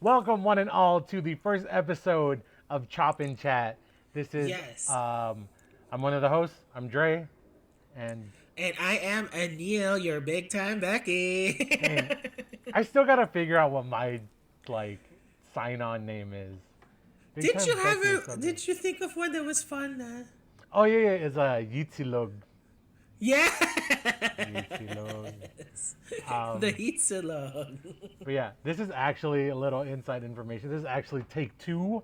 Welcome, one and all, to the first episode of Chop and Chat. This is, Yes. I'm one of the hosts. I'm Dre, and And I am Anil, your big time Becky. dang, I still gotta figure out what my like sign-on name is. Big Did time you have Becky is something. did you think of one that was fun? Oh yeah, it's a Yitzilog. Yeah. Yitzilog. Um, The heat salon. but yeah, this is actually a little inside information. This is actually take two.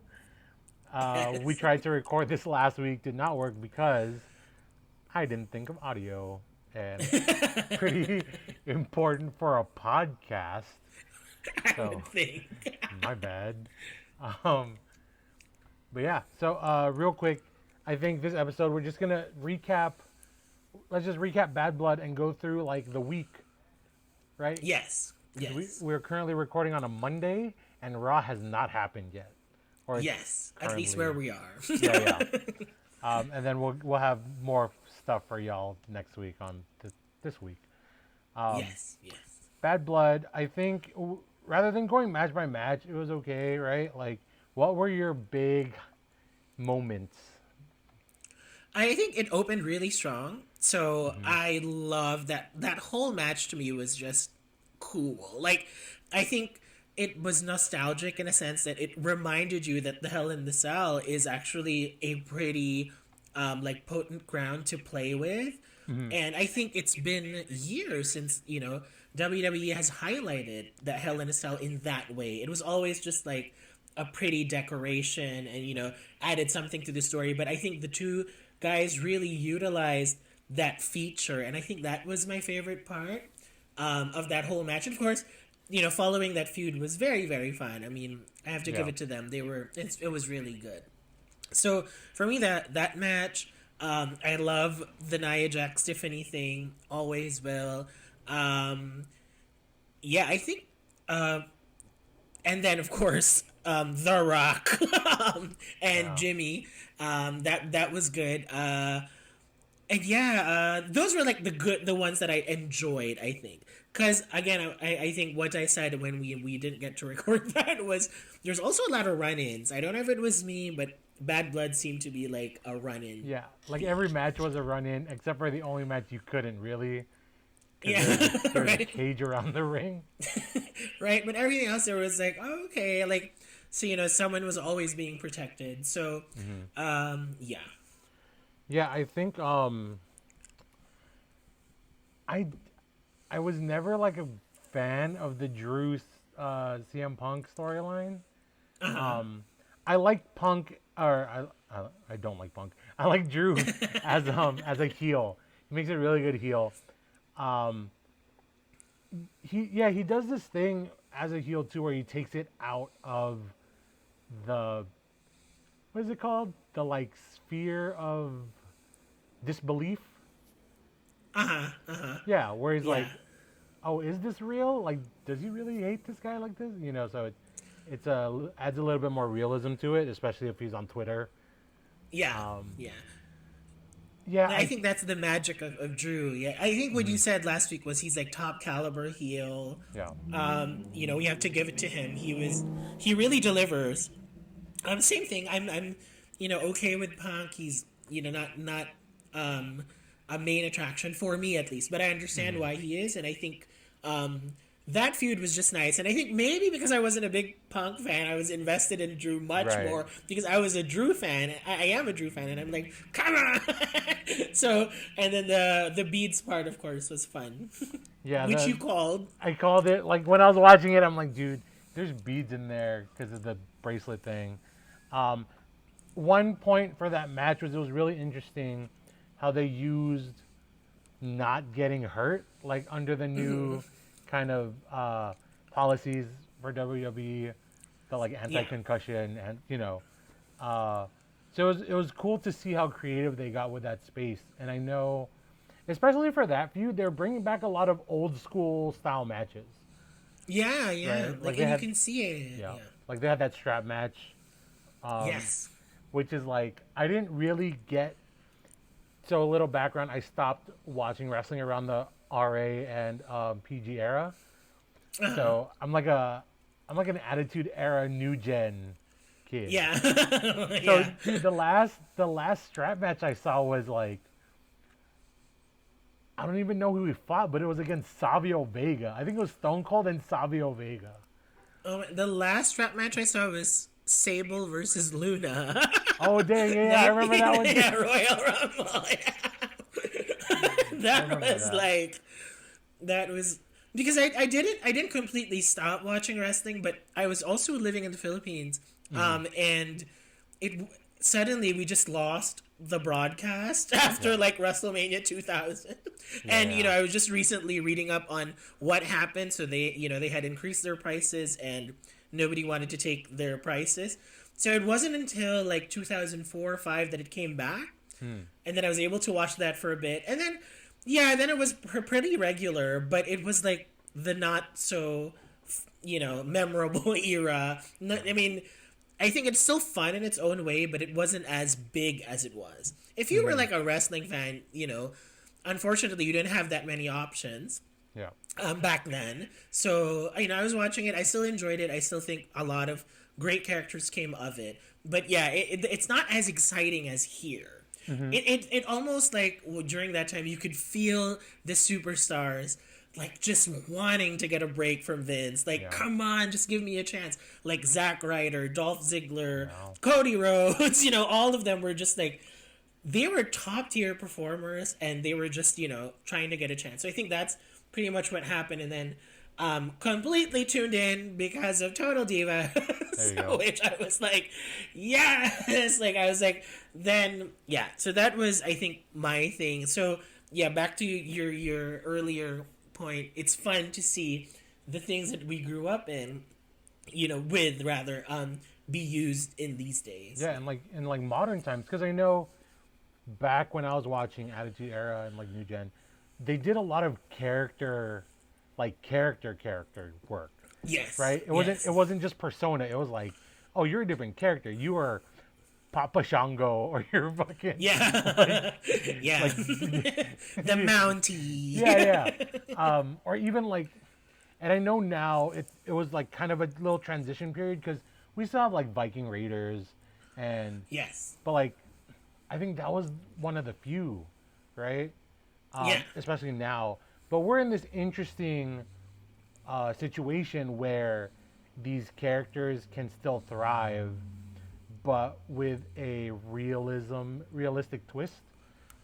We Yes. tried to record this last week, did not work because I didn't think of audio, and it's pretty important for a podcast. I So would think. my bad. Um, but yeah, so real quick, I think this episode we're just gonna recap. Let's just recap Bad Blood and go through like the week, right? Yes. Because Yes. we're currently recording on a Monday, and Raw has not happened yet, or it's Yes. At least where currently. we are. Yeah, yeah. And then we'll have more stuff for y'all next week on this week. Um, Yes. Yes. Bad Blood. I think rather than going match by match, it was okay, right? Like, what were your big moments? I think it opened really strong. So Mm-hmm. I love that whole match to me was just cool. Like I think it was nostalgic in a sense that it reminded you that the Hell in the Cell is actually a pretty like potent ground to play with. Mm-hmm. And I think it's been years since, WWE has highlighted that Hell in a Cell in that way. It was always just like a pretty decoration and, added something to the story. But I think the two guys really utilized that feature. And I think that was my favorite part of that whole match. And of course, following that feud was very, very fun. I mean, I have to give Yeah, it to them. It was really good. So for me, that match, I love the Nia Jax Tiffany thing. Always will. Um, yeah, I think, and then of course, The Rock and yeah, Jimmy. That was good. And yeah, those were like the ones that I enjoyed. I think because again, I think what I said when we didn't get to record that was there's also a lot of run-ins. I don't know if it was me, but Bad Blood seemed to be like a run-in yeah. Like every feud. match was a run-in, except for the only match you couldn't really, because Yeah, there's a right, cage around the ring. right. But everything else there was like, oh, okay, like so someone was always being protected. So, Mm-hmm. yeah. Yeah, I think I I was never like a fan of the Drew CM Punk storyline. Um, I like Punk, or I don't like Punk. I like Drew as a heel. He makes a really good heel. Um, he does this thing as a heel too, where he takes it out of the what is it called? The like sphere of disbelief. Uh huh. Uh huh. Yeah, where he's Yeah. like, oh, is this real? Like, does he really hate this guy like this? So it's adds a little bit more realism to it, especially if he's on Twitter. Yeah. Um, Yeah. yeah, I think that's the magic of Drew. Yeah, I think what you mhm, said last week was he's like top caliber heel. yeah, We have to give it to him. He really delivers. Same thing. I'm okay with Punk. He's not um a main attraction for me at least, but I understand hmm why he is, and I think that feud was just nice. And I think maybe because I wasn't a big Punk fan, I was invested in Drew much right, more because I was a Drew fan. I am a Drew fan, and I'm like, come on. So, and then the beads part, of course, was fun, yeah. which you called. I called it like when I was watching it. I'm like, dude, there's beads in there because of the bracelet thing. Um, One point for that match was it was really interesting how they used not getting hurt, like under the new kind of policies for WWE, the like Yeah. anti-concussion, and uh, so it was cool to see how creative they got with that space. And I know, especially for that feud, they're bringing back a lot of old school style matches, Yeah, yeah. right? Like Like, they and you had, can see it. yeah, Yeah. like they had that strap match, um, Yes. which is like I didn't really get. So a little background: I stopped watching wrestling around the RA and PG era. Uh-huh. So I'm like a I'm like an Attitude Era New Gen kid. Yeah. So, Yeah. dude, the last strap match I saw was like, I don't even know who he fought, but it was against Savio Vega. I think it was Stone Cold and Savio Vega. Oh, the last strap match I saw was Sable versus Luna. Oh dang, yeah, I remember that one too. Yeah, Royal Rumble. I That remember was that. like that was because I didn't completely stop watching wrestling, but I was also living in the Philippines, and it suddenly we just lost the broadcast after Yeah, like WrestleMania 2000. And yeah, I was just recently reading up on what happened. So they had increased their prices and nobody wanted to take their prices. So it wasn't until like 2004 or 5 that it came back, and then I was able to watch that for a bit. And then yeah, then it was pretty regular, but it was like the not so memorable era. I mean, I think it's still fun in its own way, but it wasn't as big as it was. If you were hmm, like a wrestling fan, unfortunately you didn't have that many options yeah, back then. So I was watching it. I still enjoyed it. I still think a lot of great characters came of it. But yeah, it's not as exciting as here. hmm, It almost like during that time you could feel the superstars like just wanting to get a break from Vince. Like, yeah, come on, just give me a chance. Like Zack Ryder, Dolph Ziggler, no, Cody Rhodes, all of them were just like they were top tier performers and they were just trying to get a chance. So I think that's pretty much what happened. And then completely tuned in because of Total Diva. there you So go. which I was like, yes, like I was like, then yeah. So that was I think my thing. So yeah, back to your earlier point. It's fun to see the things that we grew up in, with rather be used in these days. Yeah, and like in like modern times, because I know back when I was watching Attitude Era and like New Gen, they did a lot of character work, Yes, right? It wasn't it yes. wasn't just persona. It was like, oh, you're a different character. You are Papa Shango, or you're fucking like Yeah. Yeah. like The Mountie. yeah, yeah. Or even like, and I know now it was like kind of a little transition period because we still have like Viking Raiders, and Yes. but like I think that was one of the few, right? Yeah. Especially now. But we're in this interesting situation where these characters can still thrive, but with a realistic twist.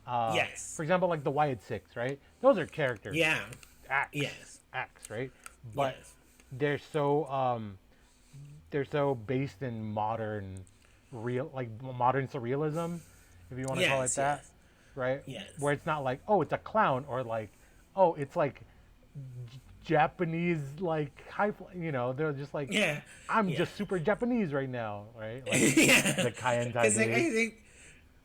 For Yes. example, like the Wyatt Six, right? Those are characters, Yeah. acts, Yes. acts, right? But Yes. they're so they're so based in modern surrealism, if you want to call it Yes. that, Yes. right? Yes. Where it's not like, oh, it's a clown, or like, oh, it's like Japanese, like they're just like, Yeah. I'm Yeah. just super Japanese right now, right? Like Yeah. the Kaientai Because like days. I think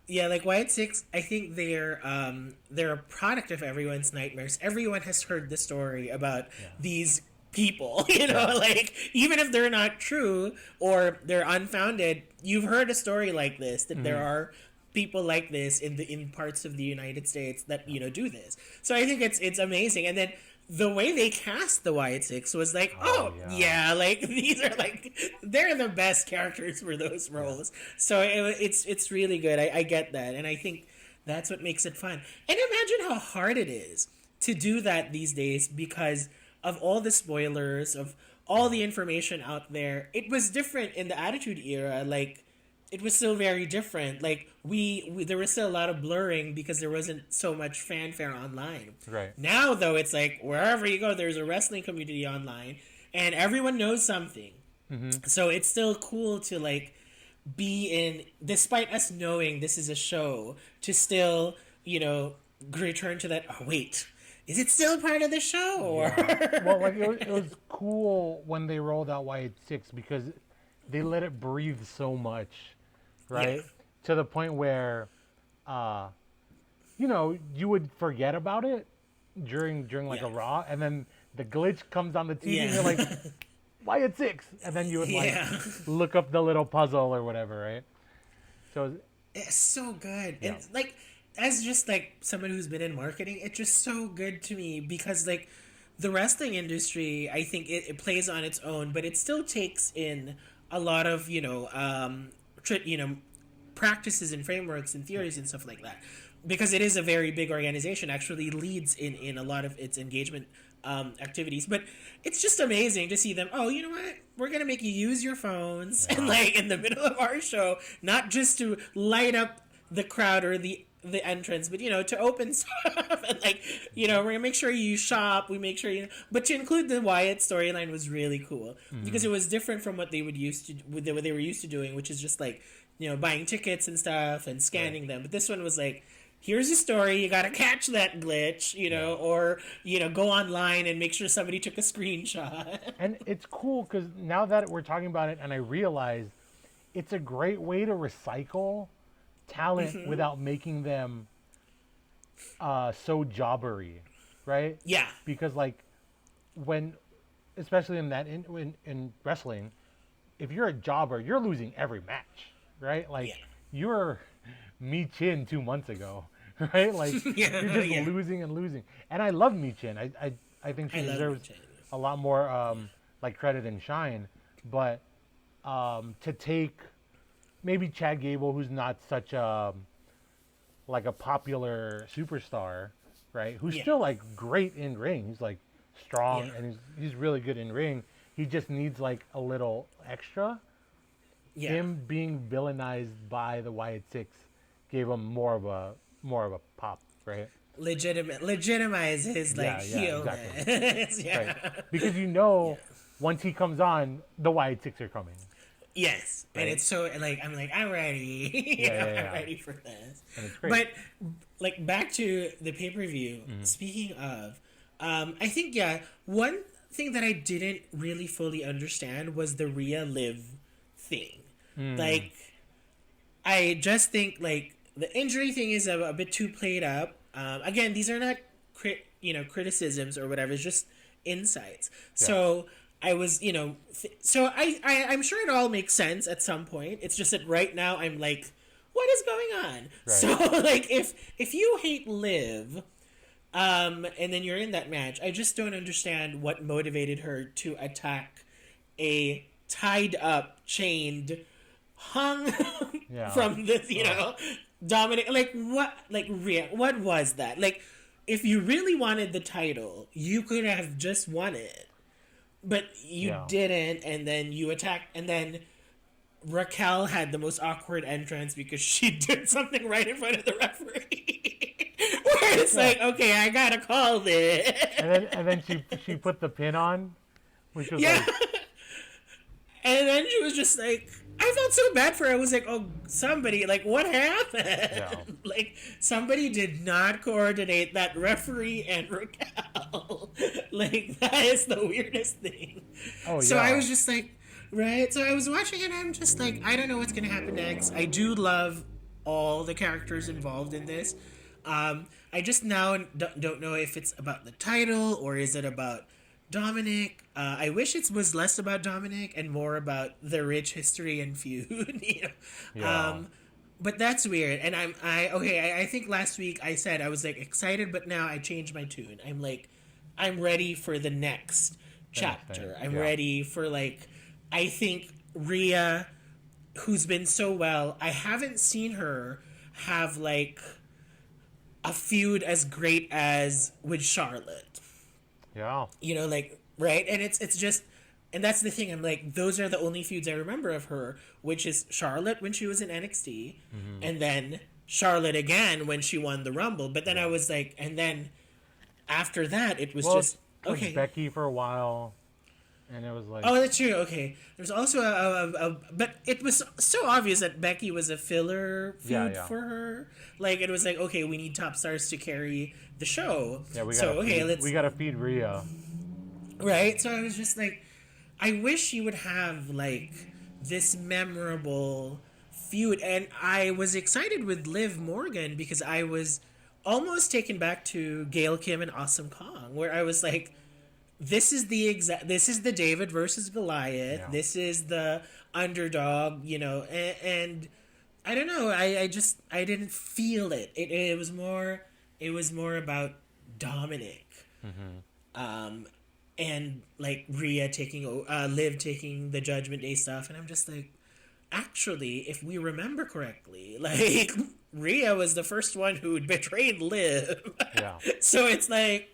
yeah, like White Six, I think they're a product of everyone's nightmares. Everyone has heard the story about Yeah, these people, yeah, like even if they're not true or they're unfounded, you've heard a story like this that there hmm, are people like this in parts of the United States that do this. So I think it's amazing, and then the way they cast the Wyatt Six was like, oh oh yeah, yeah, like these are like they're the best characters for those yeah, roles. So it's really good. I get that, and I think that's what makes it fun. And imagine how hard it is to do that these days because of all the spoilers of all yeah, the information out there. It was different in the Attitude Era, like it was still very different. Like we there was still a lot of blurring because there wasn't so much fanfare online. right, Now though, it's like wherever you go, there's a wrestling community online, and everyone knows something. hmm, So it's still cool to like be in, despite us knowing this is a show, to still return to that. Oh wait, is it still part of the show or? yeah. Well, like it was cool when they rolled out Wyatt Six because they let it breathe so much, Yeah. right? To the point where, uh, you would forget about it during like Yeah. a Raw, and then the glitch comes on the TV, and you're like, Yeah. Wyatt Six, and then you would like Yeah. look up the little puzzle or whatever, right? So It's so good. yeah, And like as just like someone who's been in marketing, it's just so good to me because like the wrestling industry, I think it plays on its own, but it still takes in a lot of practices and frameworks and theories and stuff like that, because it is a very big organization. Actually, leads in a lot of its engagement activities. But it's just amazing to see them. Oh, you know what? We're gonna make you use your phones and like in the middle of our show, not just to light up the crowd or the entrance, but to open stuff and like we're gonna make sure you shop. We make sure but to include the Wyatt storyline was really cool because it was different from what they would used to what they were used to doing, which is just like buying tickets and stuff and scanning them. But this one was like, here's a story, you gotta catch that glitch, or go online and make sure somebody took a screenshot. And it's cool because now that we're talking about it, and I realize it's a great way to recycle talent without making them so jobbery, right? Yeah. Because like when, especially in wrestling, if you're a jobber, you're losing every match, right? Like you're Mi Chin 2 months ago, right? Like you're just losing and losing. And I love Mi Chin. I think she deserves a lot more like credit and shine. But to take maybe Chad Gable, who's not such a like a popular superstar, right? Who's still like great in ring. He's like strong and he's really good in ring. He just needs like a little extra. Yeah. Him being villainized by the Wyatt Six gave him more of a pop, right? Legitimize his like heelness. Exactly. Right. Because once he comes on, the Wyatt Six are coming. Yes, right? And it's so like I'm ready. I'm ready for this. And it's great. But like back to the pay-per-view. Speaking of, I think one thing that I didn't really fully understand was the Rhea Liv thing. Like, I just think like the injury thing is a bit too played up. Again, these are not criticisms or whatever. It's just insights. Yeah. So I was, so I'm sure it all makes sense at some point. It's just that right now I'm like, what is going on? Right. So like if you hate Liv, and then you're in that match, I just don't understand what motivated her to attack a tied up, chained, hung from this, Dominic. Like what? Like what was that? Like if you really wanted the title, you could have just won it. But you didn't, and then you attacked, and then Raquel had the most awkward entrance because she did something right in front of the referee. Where it's like, okay, I gotta call this. And then she put the pin on, which was like... And then she was just like, I felt so bad for her. I was like, oh, somebody, like, what happened? Yeah. Like, somebody did not coordinate that referee and Raquel. Like, that is the weirdest thing. Oh, yeah. So I was just like, right? So I was watching it and I'm just like, I don't know what's going to happen next. I do love all the characters involved in this. I just now don't know if it's about the title or is it about Dominic. I wish it was less about Dominic and more about the rich history and feud. But that's weird. And I think last week I said I was like excited, but now I changed my tune. I'm like, I'm ready for the next chapter. I'm ready for like, I think Rhea, who's been so well, I haven't seen her have like a feud as great as with Charlotte. Yeah. Like, right? And it's just, and that's the thing. I'm like, those are the only feuds I remember of her, which is Charlotte when she was in NXT, and then Charlotte again when she won the Rumble. But then I was like, and then after that, it was just, okay. Becky for a while, and it was like... Oh, that's true. Okay. There's also but it was so obvious that Becky was a filler feud for her. Like, it was like, okay, we need top stars to carry the show. Yeah, we gotta feed Rhea. Right? So I was just like, I wish you would have, like, this memorable feud. And I was excited with Liv Morgan because I was almost taken back to Gail Kim and Awesome Kong, where I was like, this is the David versus Goliath. Yeah. This is the underdog, and I don't know. I didn't feel it. It was more about Dominic. and like Rhea Liv taking the Judgment Day stuff, and I'm just like, actually, if we remember correctly, like Rhea was the first one who betrayed Liv, Yeah. so it's like,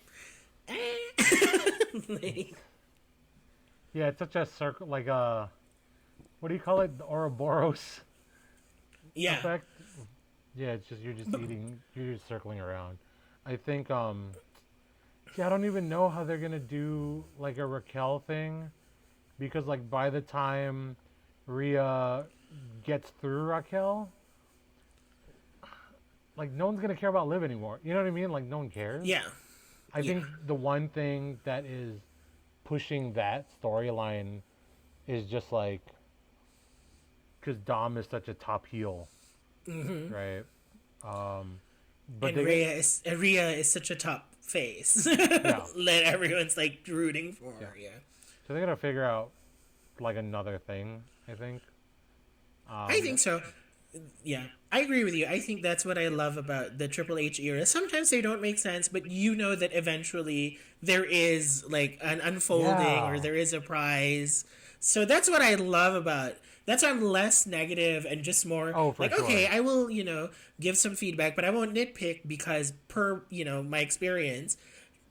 like, Yeah, it's such a circle, like a, what do you call it? The Ouroboros yeah, effect. Yeah, it's just you're just circling around. I think, yeah, I don't even know how they're gonna do like a Raquel thing because like by the time Rhea gets through Raquel, like no one's gonna care about Liv anymore. You know what I mean? Like no one cares. yeah, I yeah, think the one thing that is pushing that storyline is just like because Dom is such a top heel, right? Um, but and they, Rhea is such a top face yeah, that everyone's like rooting for yeah. her. Yeah, So they're gonna figure out like another thing. I think. I Um, think so. Yeah, I agree with you. I think that's what I love about the Triple H era. Sometimes they don't make sense, but you know that eventually there is like an unfolding or yeah. there is a prize. So that's what I love about. That's why I'm less negative and just more Oh, for like, okay, sure. I will, give some feedback, but I won't nitpick because per, my experience,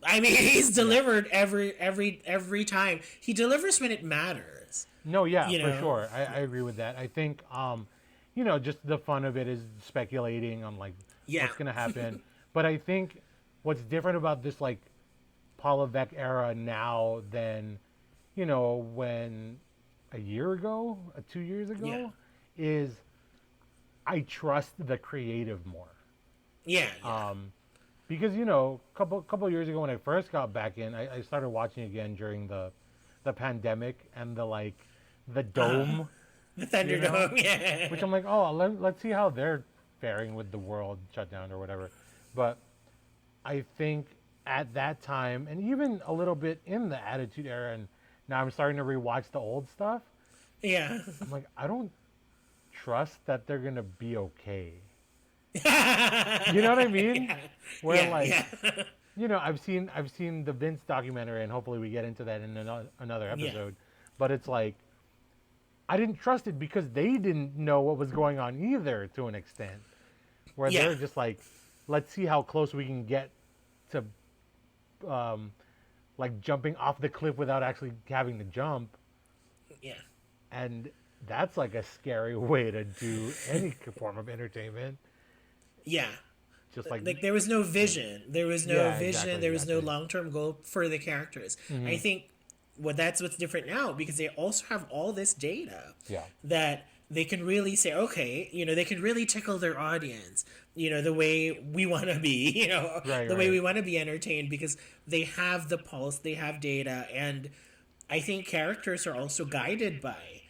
I mean, he's Yeah. delivered every time. He delivers when it matters, No, yeah, you for know. sure. I agree with that. I think, just the fun of it is speculating on like Yeah. what's gonna happen. But I think what's different about this like Paula Beck era now than, when a year ago, 2 years Yeah. ago, is I trust the creative more. Yeah, yeah. Um, because couple years ago when I first got back in, I started watching again during the pandemic and the dome, The you know, Thunderdome, which yeah. I'm like, oh, let's see how they're faring with the world shutdown or whatever. But I think at that time, and even a little bit in the Attitude Era, and now I'm starting to rewatch the old stuff. Yeah. I'm like, I don't trust that they're gonna be okay. You know what I mean? Yeah. Where Yeah, like, yeah. I've seen the Vince documentary, and hopefully we get into that in another Yeah. episode. But it's like I didn't trust it because they didn't know what was going on either to an extent. Where Yeah. they're just like, let's see how close we can get to um, like jumping off the cliff without actually having to jump, Yeah. and that's like a scary way to do any form of entertainment. Yeah. Just like, Like there was no yeah, vision. There was no yeah, vision. exactly, There was no exactly. long-term goal for the characters. I Hmm. think that's what's different now because they also have all this data Yeah, that they can really say, okay, they can really tickle their audience, the way we want to be, right, the way right. we want to be entertained because they have the pulse, they have data, and I think characters are also guided by,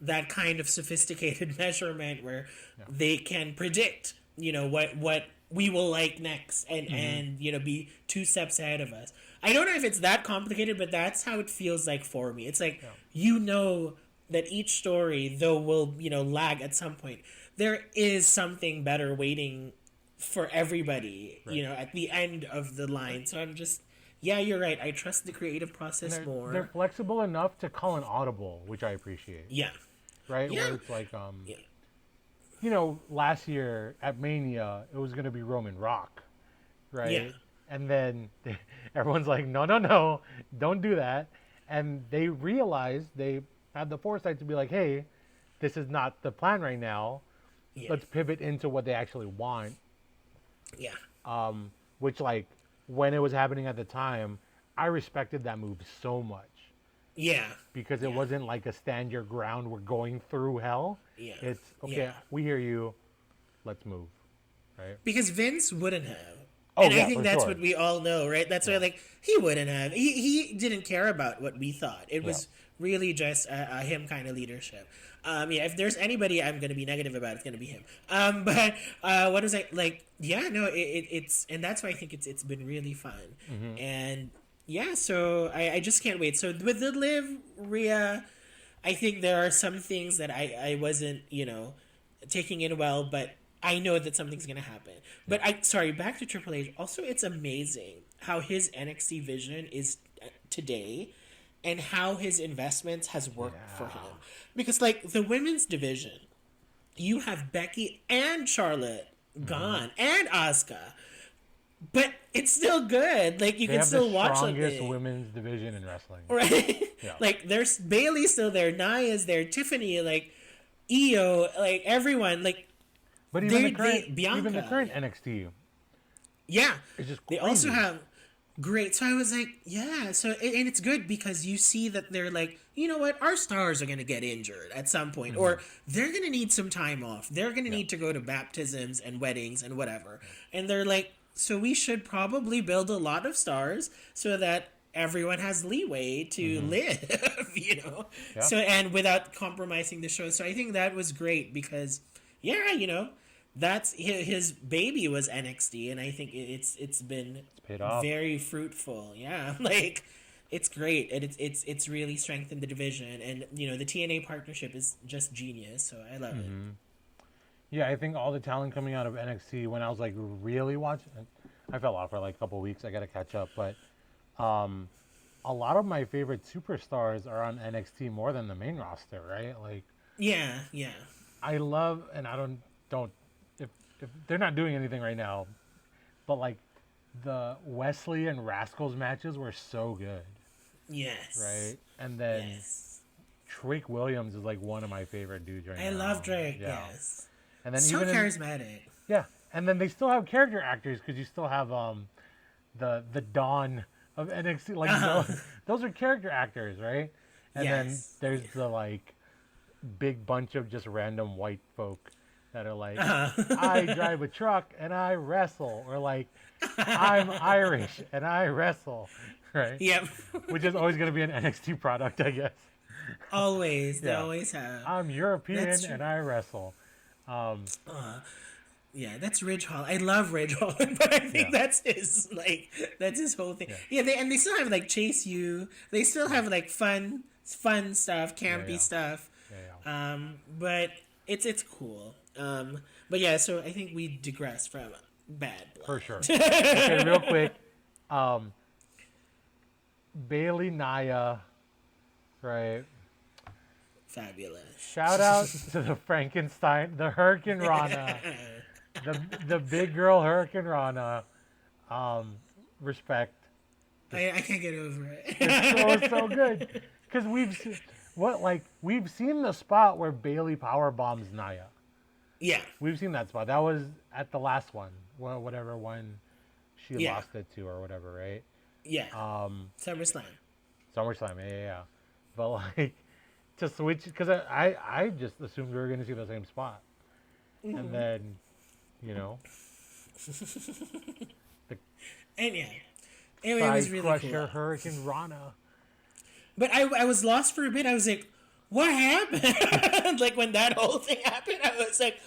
that kind of sophisticated measurement where Yeah. they can predict, what we will like next and Hmm. be two steps ahead of us. I don't know if it's that complicated, but that's how it feels like for me. It's like Yeah. that each story, though, will lag at some point. There is something better waiting for everybody, Right. at the end of the line. So I'm just, yeah, you're right. I trust the creative And process they're more. flexible enough to call an audible, which I appreciate. Yeah, Right, where yeah, it's like, yeah, last year at Mania, it was gonna be Roman Rock, yeah, right? And then everyone's like, no, no, no, don't do that. And they realized they had the foresight to be like, hey, this is not the plan right now. yeah, Let's pivot into what they actually want. yeah, Which, like, when it was happening at the time, I respected that move so much yeah, because it yeah, wasn't like a stand your ground, we're going through hell. yeah, It's yeah. okay, we hear you, let's move, right? Because Vince wouldn't have. Oh, And I yeah, think for that's sure. what we all know, right? That's why, Yeah, like, he wouldn't have. He didn't care about what we thought. It yeah, was really just a him kind of leadership. Yeah, if there's anybody I'm going to be negative about, it's going to be him. But what is I like? Yeah, no, it's and that's why I think it's been really fun. hmm, And yeah, so I just can't wait. So with the Liv Rhea, I think there are some things that I wasn't, taking in well, but I know that something's gonna happen. yeah, But sorry, back to Triple H. Also, it's amazing how his NXT vision is today and how his investments has worked for Yeah. him. Because like the women's division, you have Becky and Charlotte Hmm. gone and Asuka, but it's still good. Like you They can have the still watch strongest it, women's division in wrestling. right? Yeah. Like there's Bailey's still there, Nia's there, Tiffany, like Io, like everyone, like But they even the Bianca, current NXT yeah. is just They also crazy. have great. So I was like, yeah. So and it's good because you see that they're like, you know what, our stars are gonna get injured at some point, Hmm. or they're gonna need some time off. They're gonna Yeah. need to go to baptisms and weddings and whatever. And they're like, so we should probably build a lot of stars so that everyone has leeway to Hmm. live, you know. Yeah. So and without compromising the show. So I think that was great because, yeah, you know, that's his baby was NXT, and I think it's been It's paid off. very fruitful. Yeah, like it's great, and it's really strengthened the division, and you know the TNA partnership is just genius. So I love it. Hmm. Yeah, I think all the talent coming out of NXT when I was like really watching, I fell off for like a couple weeks. I got to catch up, but um, a lot of my favorite superstars are on NXT more than the main roster, right? Like Yeah, yeah, I love, and I don't if they're not doing anything right now, but like the Wesley and Rascals matches were so good, yes, right? And then yes. Drake Williams is like one of my favorite dudes right I now. love Drake. Yeah, Yes, and then so even in charismatic. yeah, and then they still have character actors because you still have the Dawn of NXT. Like Uh-huh. those are character actors, right? And then Yes. there's the like big bunch of just random white folk that are like, I Uh-huh. drive a truck and I wrestle, or like I'm Irish and I wrestle, right? Yep. Which is always going to be an NXT product, I guess. Always, they Yeah, always have. I'm That's European true. and I wrestle. Um, Yeah, that's Ridge Hall. I love Ridge Hall, but I yeah, think that's his whole thing. yeah, Yeah, they still have like Chase U. They still yeah, have like fun stuff, yeah, campy yeah, stuff. yeah, yeah, But it's cool. But yeah, so I think we digress from Bad for sure. Blood. Okay, real quick, um, Bailey Naya, right? Fabulous. Shout out to the Frankenstein, the Hurricane Rana, the big girl Hurricane Rana. Um, respect. Just I can't get over so it. good because we've seen the spot where Bailey power bombs Naya. Yeah, We've seen that spot. That was at the last one, whatever one she yeah, lost it to or whatever, right? yeah. Um, SummerSlam. SummerSlam, yeah, yeah, yeah. But like to switch because I just assumed we were going to see the same spot, and then you know the And yeah, anyway, it Side was really Crusher cool. Hurricane Rana. But I was lost for a bit. I was like, what happened? Like when that whole thing happened, I was like,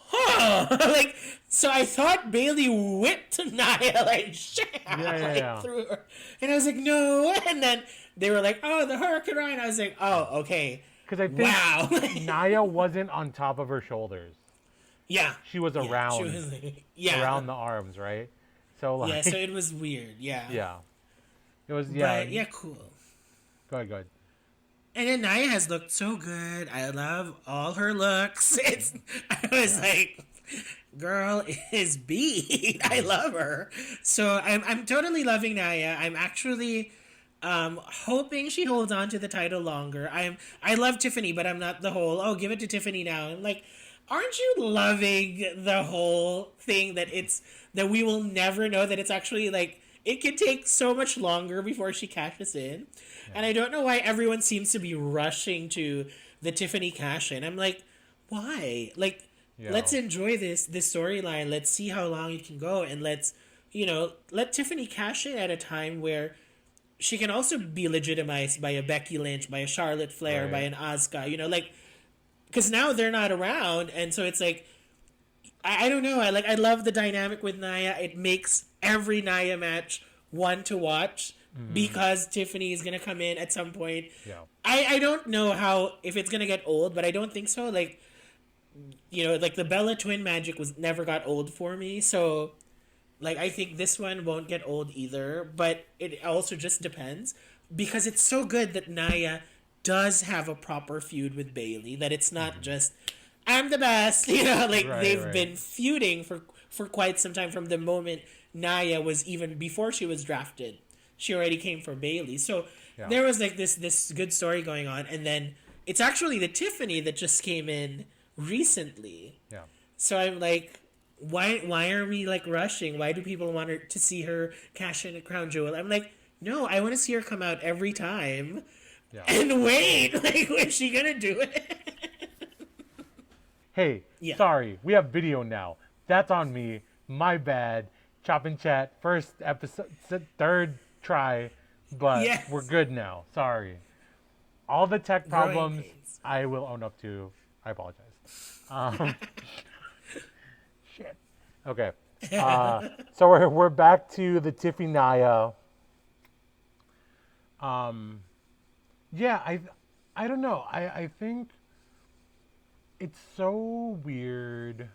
huh. Like, so I thought Bailey whipped Nia, like, sham, Yeah, yeah, like yeah. through her. And I was like, no. And then they were like, oh, the Hurricane Ryan. I was like, oh, okay. Because I think Wow. Naya wasn't on top of her shoulders. Yeah. She was Yeah. She around was like, yeah. around the arms, right? So Yeah, like so it was weird. Yeah. yeah. It was But yeah, cool. Go ahead, go ahead. And then Nia has looked so good. I love all her looks. It's I was like, girl is beat. I love her. So I'm totally loving Nia. I'm actually hoping she holds on to the title longer. I love Tiffany, but I'm not the whole, oh, give it to Tiffany now. I'm like, aren't you loving the whole thing that we will never know that it's actually like it could take so much longer before she cashes in. Yeah. And I don't know why everyone seems to be rushing to the Tiffany cash in. I'm like, why? Like, Yeah. let's enjoy this storyline. Let's see how long it can go, and let's let Tiffany cash in at a time where she can also be legitimized by a Becky Lynch, by a Charlotte Flair, Right. by an Asuka. Like because now they're not around, and so it's like I don't know. I love the dynamic with Nia. It makes every Nia match one to watch because Tiffany is gonna come in at some point. Yeah. I don't know how if it's gonna get old, but I don't think so. Like like the Bella twin magic was never got old for me. So Like, I think this one won't get old either, but it also just depends because it's so good that Naya does have a proper feud with Bailey. That it's not just I'm the best, like Right, they've right. been feuding for quite some time from the moment Naya was even before she was drafted. She already came for Bailey, so Yeah, there was like this good story going on, and then it's actually the Tiffany that just came in recently. yeah, So I'm like, why are we like rushing? Why do people want her to see her cash in a crown jewel? I'm like, no, I want to see her come out every time yeah. and wait. Like, is she gonna do it? Hey, Yeah. sorry, we have video now. That's on me. My bad. Chop and chat. First episode, third try, but we're Yes. good now. Sorry. All the tech Growing problems pains. I will own up to. I apologize. Um, shit. Okay. So we're back to the Tiffy Naya. Um, yeah, I don't know. I think it's so weird.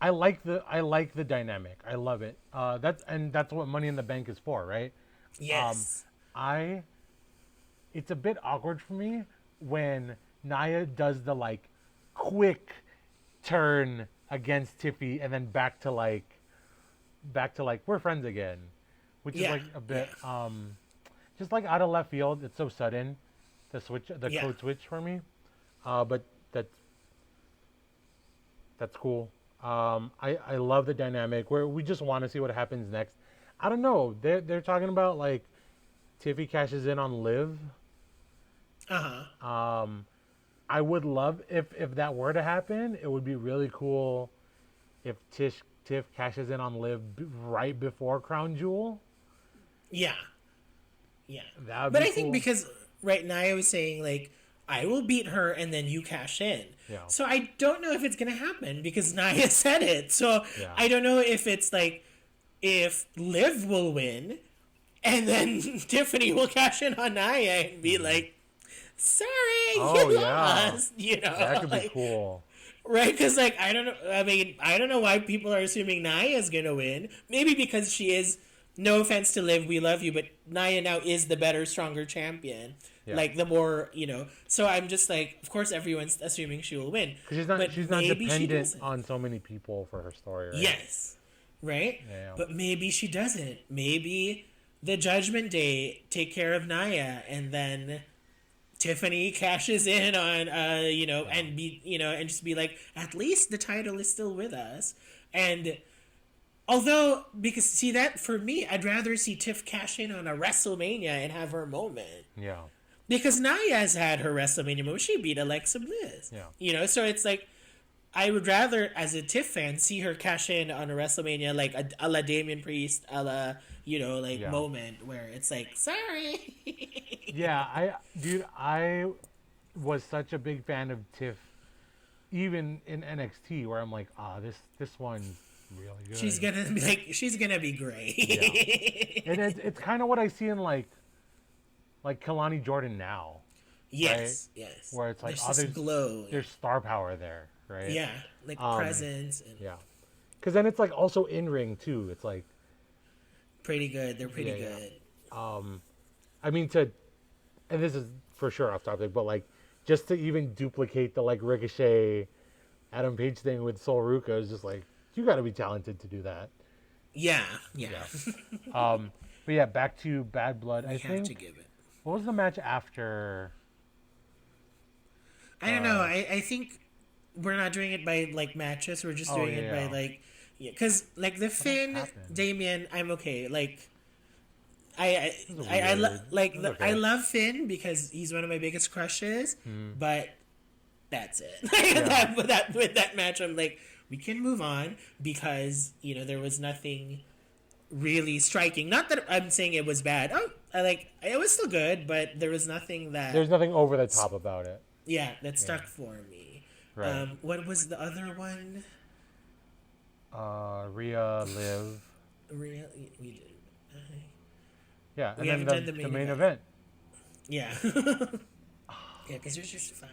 I like the dynamic. I love it. That's what Money in the Bank is for, right? Um, Yes. I it's a bit awkward for me when Naya does the like quick turn against Tiffy and then back to like we're friends again, which is Yeah. like a Yeah. bit just like out of left field. It's so sudden, the Yeah. code switch for me. But that's cool. I love the dynamic where we just want to see what happens next. I don't know. They're talking about like Tiffy cashes in on Liv. Uh huh. I would love if that were to happen. It would be really cool if Tiff cashes in on Liv right before Crown Jewel. Yeah. Yeah. That would But be I think cool. because right now I was saying like I will beat her and then you cash in. Yeah. So I don't know if it's gonna happen because Naya said it. So Yeah. I don't know if it's like if Liv will win and then Tiffany will cash in on Naya and be like, "Sorry, Oh you yeah. lost," That could be like cool. right? Because like I don't know. I mean, I don't know why people are assuming Naya's gonna win. Maybe because she is. No offense to Liv, we love you, but Naya now is the better, stronger champion. Yeah. Like the more So I'm just like, of course, everyone's assuming she will win, Because she's not but she's not maybe she dependent doesn't. on so many people for her story, right? Yes, right. Yeah. But maybe she doesn't. Maybe the Judgment Day take care of Naya, and then Tiffany cashes in on Yeah. and be and just be like, at least the title is still with us. And although because see that for me, I'd rather see Tiff cash in on a WrestleMania and have her moment. Yeah. Because Naya's had her WrestleMania moment. She beat Alexa Bliss. Yeah. So it's like I would rather, as a Tiff fan, see her cash in on a WrestleMania like a la Damian Priest, a la Yeah. moment where it's like, sorry. Yeah, I was such a big fan of Tiff, even in NXT, where I'm like, this one's really good. She's gonna be great. Yeah, and it's kind of what I see in like Kalani Jordan now, right? Yes, yes. Where it's like, There's this glow. there's star power there, right? Yeah, like Um, presence and yeah, because then it's like also in ring too. It's like, pretty good. They're pretty yeah, yeah. good. I mean and this is for sure off topic, but like just to even duplicate the like Ricochet Adam Page thing with Sol Ruka is just like you got to be talented to do that. Yeah, yeah. Yeah. But yeah, back to Bad Blood. We I have to think give it. what was the match after? I don't know. I think we're not doing it by like matches. We're just Oh doing yeah, it by yeah. like, because like the else Finn happened? Damien, I'm okay. Like This is weird. like It's okay. I love Finn because he's one of my biggest crushes, but that's it. Yeah. With that match, I'm like, we can move on because there was nothing really striking. Not that I'm saying it was bad. Oh, it was still good, but there was nothing that There's nothing over the top about it. that stuck for me. Right. What was the other one? Rhea, Liv. Really, we did. Yeah, and We then haven't done the the main main event. event. Yeah, yeah, because there's just 5.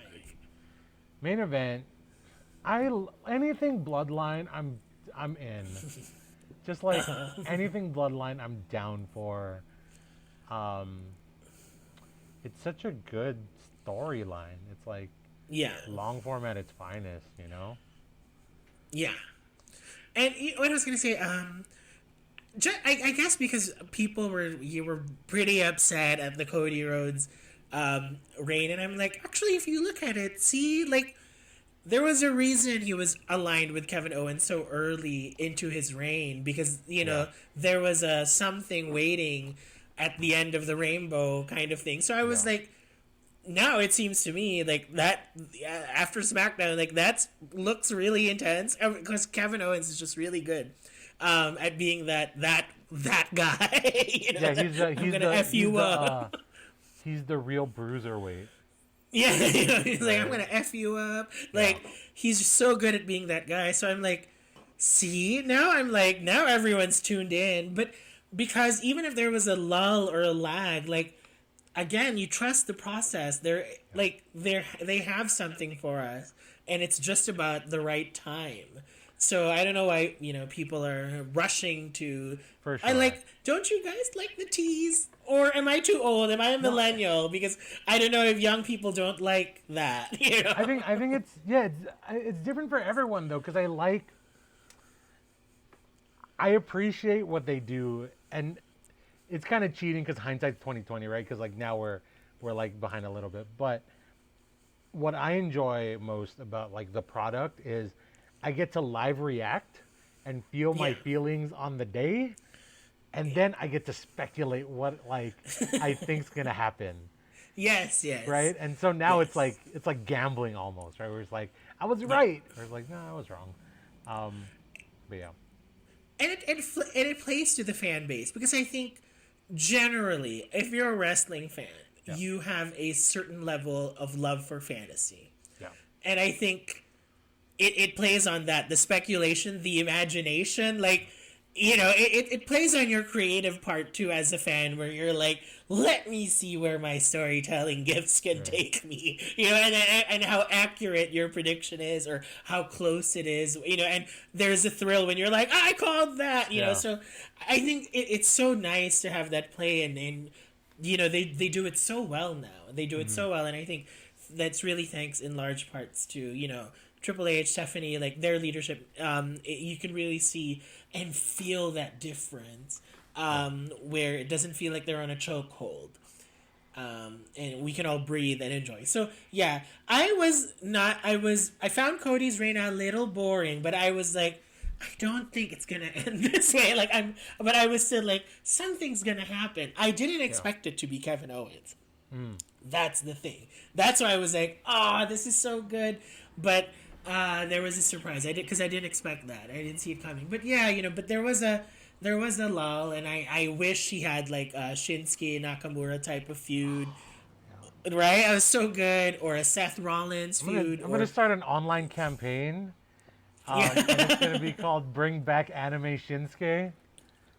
Main event. Anything Bloodline. I'm in. Just like anything Bloodline, I'm down for. Um, it's such a good storyline. It's like Yeah, long form at its finest, you know? yeah. And what I was gonna say, I guess because you were pretty upset at the Cody Rhodes reign, and I'm like, actually, if you look at it, see, like there was a reason he was aligned with Kevin Owens so early into his reign because Yeah. there was a something waiting at the end of the rainbow kind of thing. So I was Yeah. like, now it seems to me like that after SmackDown, like that looks really intense because Kevin Owens is just really good at being that guy. Yeah, I'm gonna f you up. he's the real bruiserweight, Yeah, he's like, I'm right? gonna f you up. Yeah. Like he's just so good at being that guy. So I'm like, see, now I'm like, now everyone's tuned in. But because even if there was a lull or a lag, like again, you trust the process. They have something for us, and it's just about the right time. So I don't know why people are rushing to. For I sure. like. Don't you guys like the tease? Or am I too old? Am I a No, millennial? Because I don't know if young people don't like that. I think it's yeah, it's different for everyone though, because I appreciate what they do, and it's kind of cheating because hindsight's 2020, right? Because like now we're like behind a little bit, but what I enjoy most about like the product is I get to live react and feel my Yeah. feelings on the day, and then I get to speculate what like I think's gonna happen, Yes. Yes. right? And so now Yes. it's like gambling almost, right? Where it's like I was Yeah. right, or it's like no, I was wrong. Um, but yeah, And it plays to the fan base because I think generally, if you're a wrestling fan, yeah, you have a certain level of love for fantasy, yeah, and I think it plays on that the speculation, the imagination, like it plays on your creative part too as a fan where you're like, let me see where my storytelling gifts can right, take me, and how accurate your prediction is or how close it is, and there's a thrill when you're like, I called that, yeah, so I think it's so nice to have that play, and they do it so well now, they do it hmm, so well, and I think that's really thanks in large parts to Triple H, Stephanie, like their leadership. You can really see and feel that difference, yeah, where it doesn't feel like they're on a chokehold, and we can all breathe and enjoy. So yeah, I was not. I found Cody's reign a little boring, but I was like, I don't think it's gonna end this way. But I was still like, something's gonna happen. I didn't yeah. expect it to be Kevin Owens. Mm. That's the thing. That's why I was like, "Ah, this is so good," but there was a surprise. I did because I didn't expect that. I didn't see it coming. But yeah, but there was a lull, and I wish he had like a Shinsuke Nakamura type of feud, right? I was so good, or a Seth Rollins feud, I'm gonna or start an online campaign, and it's gonna yeah, be called "Bring Back Anime Shinsuke."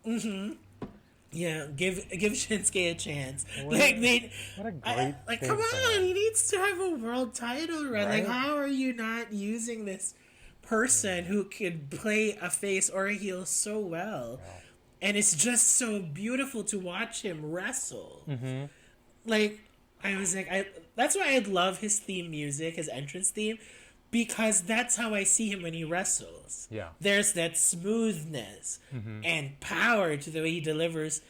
yeah. Give Shinsuke a chance. What Like a they, what a great like come thing for on, him, he needs to have a world title run. Like right? how are you not using this person who could play a face or a heel so well? Yeah. And it's just so beautiful to watch him wrestle. Mm-hmm. Like I was like, that's why I love his theme music, his entrance theme, because that's how I see him when he wrestles. Yeah. There's that smoothness Mm-hmm. and power to the way he delivers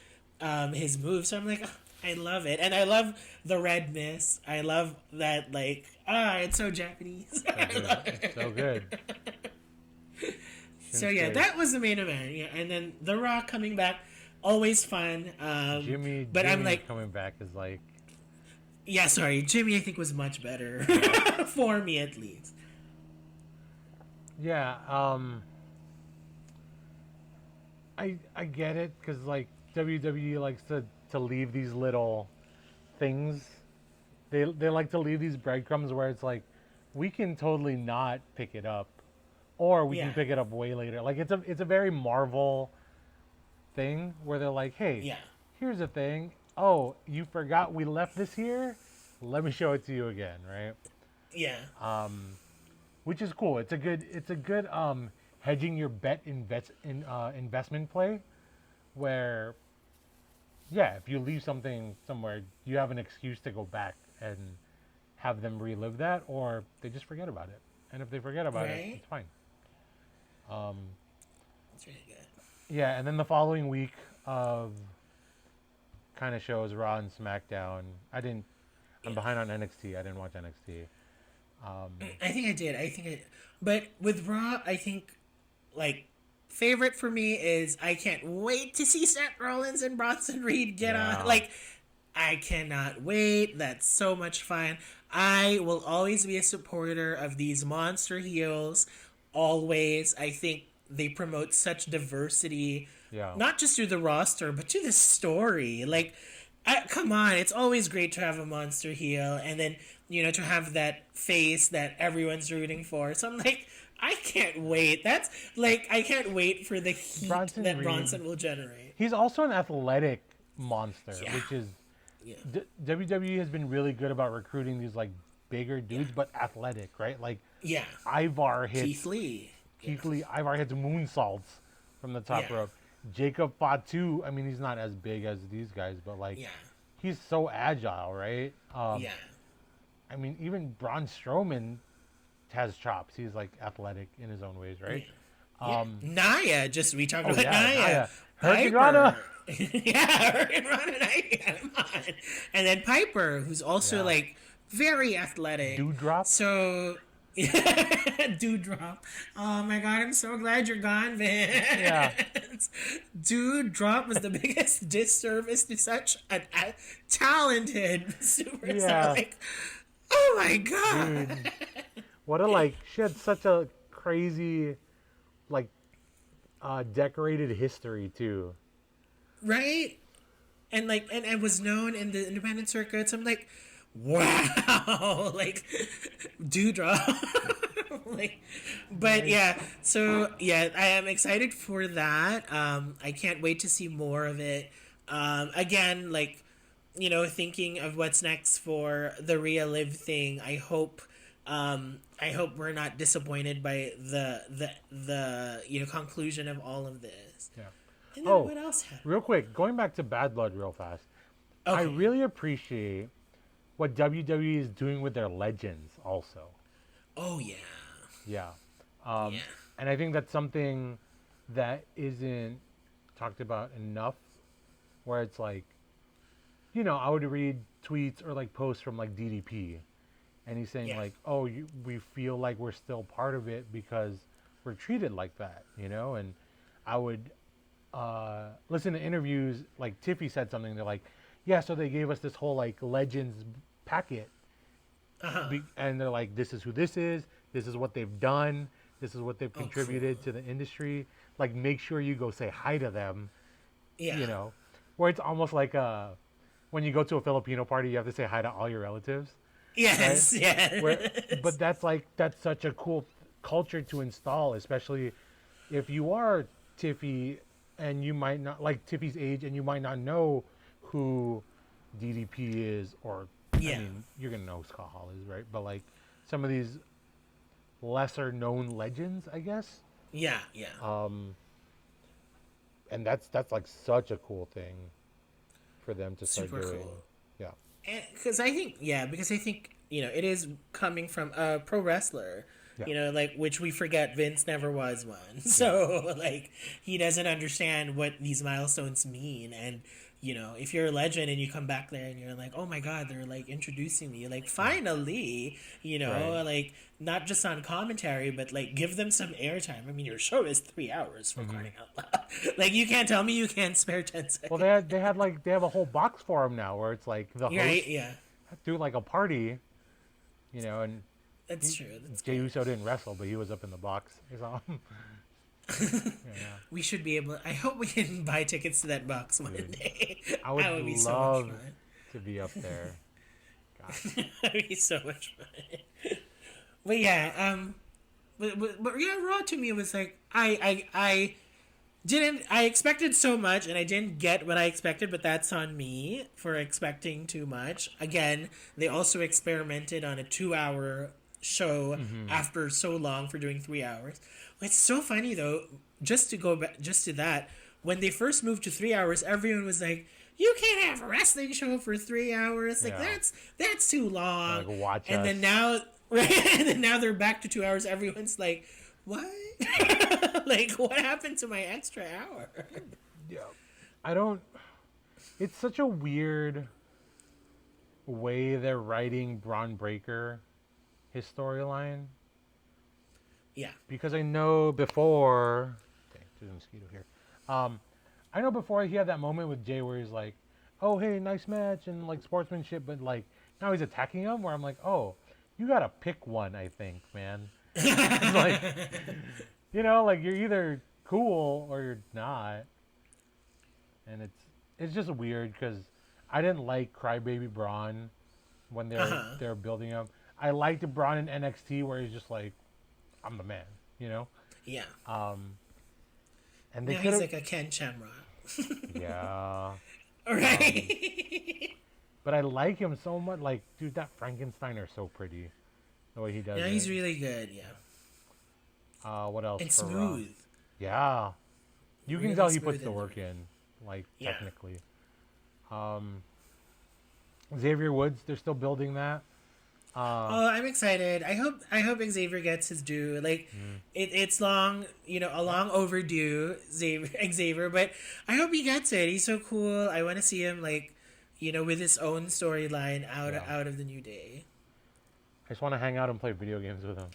his moves. So I'm like, "Oh, I love it, and I love the red mist. I love that, like, it's so Japanese. So I good. love It's so it. good. So yeah, Shinsuke. that was the main event. Yeah, and then The Rock coming back, always fun. But I'm Jimmy like, coming back is like yeah, sorry, Jimmy. I think was much better yeah. for me at least. Yeah, I get it because like WWE likes to leave these little things. They like to leave these breadcrumbs where it's like we can totally not pick it up, or we can Yeah, pick it up way later. Like it's a very Marvel thing where they're like, hey, yeah, here's a thing. Oh, you forgot we left this here? Let me show it to you again, right? yeah, Which is cool. It's a good hedging your bet investment play, where yeah, if you leave something somewhere, you have an excuse to go back and have them relive that, or they just forget about it. And if they forget about it, Right? it's fine. Um, That's really good. yeah, and then the following week of kind of shows Raw and SmackDown. I'm Yeah. behind on NXT. I didn't watch NXT. I think I did. But with Raw, I think like favorite for me is I can't wait to see Seth Rollins and Bronson Reed get on. Yeah, Like I cannot wait. That's so much fun. I will always be a supporter of these monster heels. Always. I think they promote such diversity, yeah, not just through the roster, but to the story. Like, come on, it's always great to have a monster heel, and then to have that face that everyone's rooting for. So I'm like, I can't wait. That's like I can't wait for the heat Bronson that Reed. Bronson will generate. He's also an athletic monster, Yeah, which is yeah, WWE has been really good about recruiting these like bigger yeah, dudes, but athletic, right? Like yeah. Ivar hits Keith Lee. Yeah, Keith Lee. Ivar hits moonsaults from the top yeah, rope. Jacob Fatu. I mean, he's not as big as these guys, but like yeah, he's so agile, right? yeah, I mean, even Braun Strowman has chops. He's like athletic in his own ways, yeah. right? Yeah. Naya, just we talked Oh about yeah, Naya. Naya, Hurricane Rana. Piper. Yeah, Hurricane Rana Naya. Come on. And then Piper, who's also Yeah, like very athletic. Dewdrop. So Dewdrop. Oh my god, I'm so glad you're gone, Yeah, Vince. Dewdrop was the biggest disservice to such a talented superstar. yeah, Like, oh my god. dude. What a like. She had such a crazy, like, decorated history too. Right? And like and was known in the independent circuits. I'm like, wow, like Dewdrop. Like, but Nice. yeah, so yeah, I am excited for that. I can't wait to see more of it. Again, like, thinking of what's next for the Rhea Live thing. I hope we're not disappointed by the conclusion of all of this. Yeah. And then Oh, what else happened? real quick, going back to Bad Blood real fast. I Okay. really appreciate what WWE is doing with their legends also. Oh yeah. Yeah. Yeah. And I think that's something that isn't talked about enough, where it's like, I would read tweets or like posts from like DDP, and he's saying Yeah. like, oh, we feel like we're still part of it because we're treated like that, and I would listen to interviews, like Tiffy said something, they're like, yeah, so they gave us this whole like legends packet, Uh-huh. and they're like, this is who this is what they've done, this is what they've Oh, contributed cool. to the industry, like make sure you go say hi to them, Yeah. where it's almost like when you go to a Filipino party, you have to say hi to all your relatives, right? Yes. Where, Yes. but that's such a cool culture to install, especially if you are Tiffy and you might not like Tiffy's age and you might not know who DDP is, or I Yeah. mean, you're gonna know who Scott Hall is, right? But like some of these lesser known legends, I guess, Yeah. Yeah. and that's like such a cool thing for them to start Super doing. cool. Yeah, Because I think it is coming from a pro wrestler. yeah, Like, which we forget Vince never was one. So like he doesn't understand what these milestones mean. And if you're a legend and you come back there and you're like, oh my god, they're like introducing me, like finally, right. like not just on commentary, but like give them some airtime. I mean, your show is 3 hours for crying out loud. Like, you can't tell me you can't spare 10 seconds. Well, they have a whole box for him now, where it's like the host Right? Yeah, do like a party, and that's true. That's Jey good. Uso didn't wrestle, but he was up in the box. So, yeah. We should be able. I hope we can buy tickets to that box one Dude, day. I would That would be so love much fun. to be up there. God. That'd be so much fun. But yeah, but yeah, Raw to me was like I didn't I expected so much and I didn't get what I expected, but that's on me for expecting too much. Again, they also experimented on a 2 hour show after so long for doing 3 hours. It's so funny though. Just to go back, just to that, when they first moved to 3 hours, everyone was like, "You can't have a wrestling show for 3 hours. Like Yeah. that's too long." Like, watch and us. then now, right? And then now they're back to 2 hours. Everyone's like, "What? Like, what happened to my extra hour?" Yeah. I don't. It's such a weird way they're writing Braun Breaker, his storyline. Yeah. Because I know before. Dang, there's a mosquito here. I know before he had that moment with Jay where he's like, "Oh, hey, nice match," and like sportsmanship, but like now he's attacking him. Where I'm like, "Oh, you gotta pick one." I think, man. Like, like you're either cool or you're not, and it's just weird because I didn't like Crybaby Braun when they're building him. I liked Braun in NXT where he's just like, "I'm the man," Yeah. And they Now could he's have, like a Ken Shamrock. yeah. Right. But I like him so much. Like, dude, that Frankensteiner is so pretty. The way he does Yeah, it. he's really good. Yeah. What else? And for, smooth. Yeah. You can Really tell he smooth puts the in work there. in, like, Yeah. technically. Xavier Woods, they're still building that. Oh, I'm excited. I hope Xavier gets his due. Like, it's long, a long overdue, Xavier, but I hope he gets it. He's so cool. I want to see him like, with his own storyline Yeah. out of the New Day. I just want to hang out and play video games with him.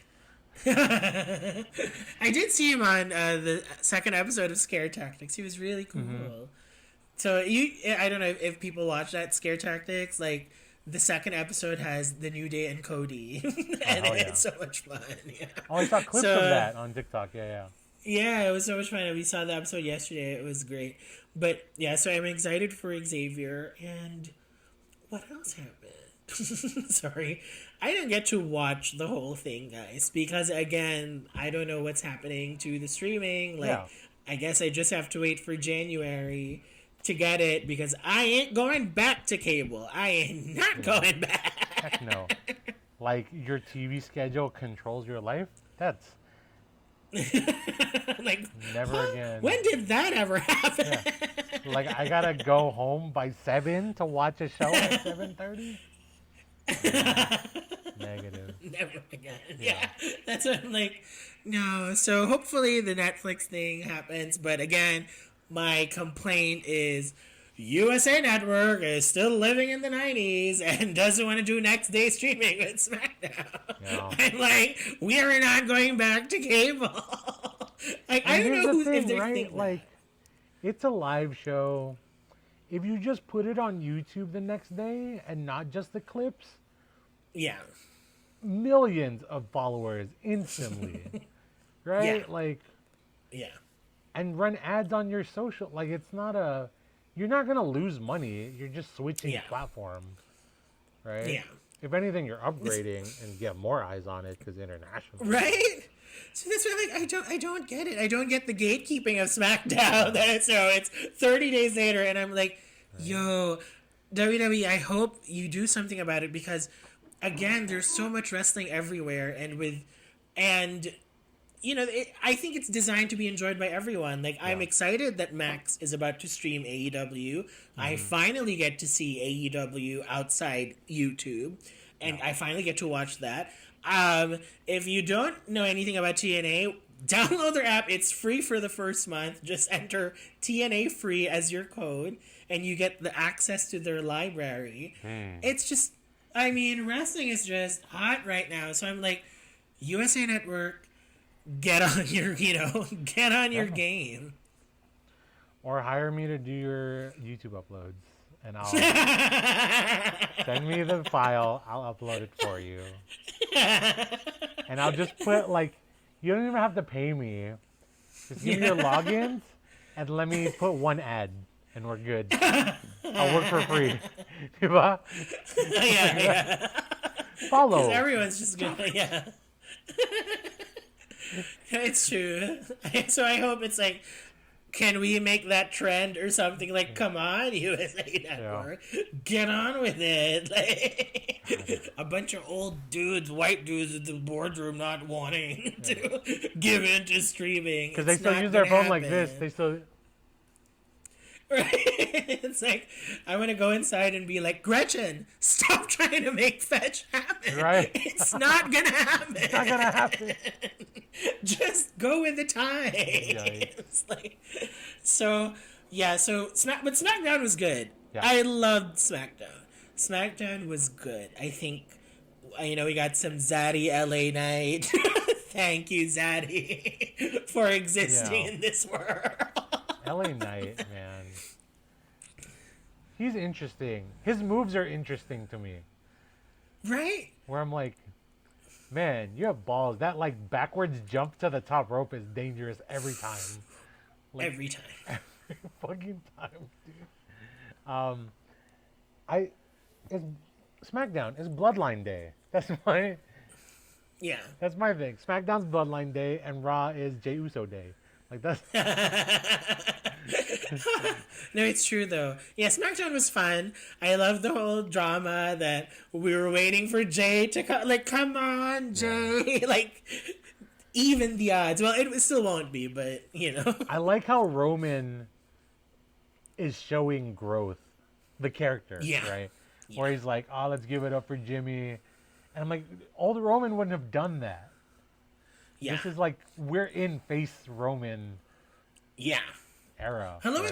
I did see him on the second episode of Scare Tactics. He was really cool. So I don't know if people watch that Scare Tactics. Like, the second episode has the New Day and Cody, and Oh, yeah. it's so much fun. Yeah. Oh, I saw clips So, of that on TikTok. Yeah. Yeah, it was so much fun. We saw the episode yesterday. It was great. But yeah, so I'm excited for Xavier. And what else happened? Sorry. I didn't get to watch the whole thing, guys, because again, I don't know what's happening to the streaming. Like, Yeah. I guess I just have to wait for January to get it because I ain't going back to cable. I ain't not going back. Heck no. Like, your TV schedule controls your life? That's Like, never again. when did that ever happen? Yeah. Like, I gotta go home by 7 to watch a show at 7:30? Negative. Never again. Yeah. That's what I'm like, no. So hopefully the Netflix thing happens. But again, my complaint is USA Network is still living in the 90s and doesn't want to do next day streaming with SmackDown. Yeah. I'm like, we are not going back to cable. Like, I don't Here's know the who's if thing, they're right? thinking Like, it's a live show. If you just put it on YouTube the next day and not just the clips, yeah. millions of followers instantly. Right? Yeah. Like, Yeah. and run ads on your social. Like, it's not you're not going to lose money. You're just switching Yeah. platforms. Right? Yeah. If anything, you're upgrading and get more eyes on it because international. Right? So that's what I don't get it. I don't get the gatekeeping of SmackDown. It's 30 days later and I'm like, yo, WWE, I hope you do something about it because again, there's so much wrestling everywhere and I think it's designed to be enjoyed by everyone. Like, I'm excited that Max is about to stream AEW. I finally get to see AEW outside YouTube, and I finally get to watch that. If you don't know anything about TNA, download their app. It's free for the first month. Just enter TNA free as your code, and you get the access to their library. It's just, wrestling is just hot right now. So I'm like, USA Network, get on your your game. Or hire me to do your YouTube uploads. And I'll send me the file. I'll upload it for you. And I'll just put, like, you don't even have to pay me. Just give me your logins and let me put one ad. And we're good. I'll work for free. Diba? Yeah. Follow. Because everyone's just gonna, It's true. So I hope it's like, can we make that trend or something? Like, come on, USA Network, get on with it. Like, a bunch of old dudes, white dudes in the boardroom not wanting to give in to streaming because they still use their phone like this. They still. Right? It's like, I want to go inside and be like, Gretchen, stop trying to make fetch happen. Right. It's not going to happen. It's not going to happen. Just go with the time. Yikes. It's like, so, yeah, but SmackDown was good. Yeah. I loved SmackDown. SmackDown was good. I think, we got some Zaddy LA Knight. Thank you, Zaddy, for existing in this world. LA Knight, man. He's interesting. His moves are interesting to me. Right? Where I'm like, man, you have balls. That like backwards jump to the top rope is dangerous every time. Like, every time. Every fucking time, dude. It's SmackDown. It's Bloodline Day. That's my thing. SmackDown's Bloodline Day and Raw is Jey Uso Day. Like that's No, it's true though. Yeah, SmackDown was fun. I love the whole drama that we were waiting for Jay to come. Like, come on, Jay! Like, even the odds. Well, it still won't be, but I like how Roman is showing growth, the character, right? Yeah. Where he's like, "Oh, let's give it up for Jimmy," and I'm like, "Old Roman wouldn't have done that." Yeah. This is like, we're in face Roman era. Hello, right?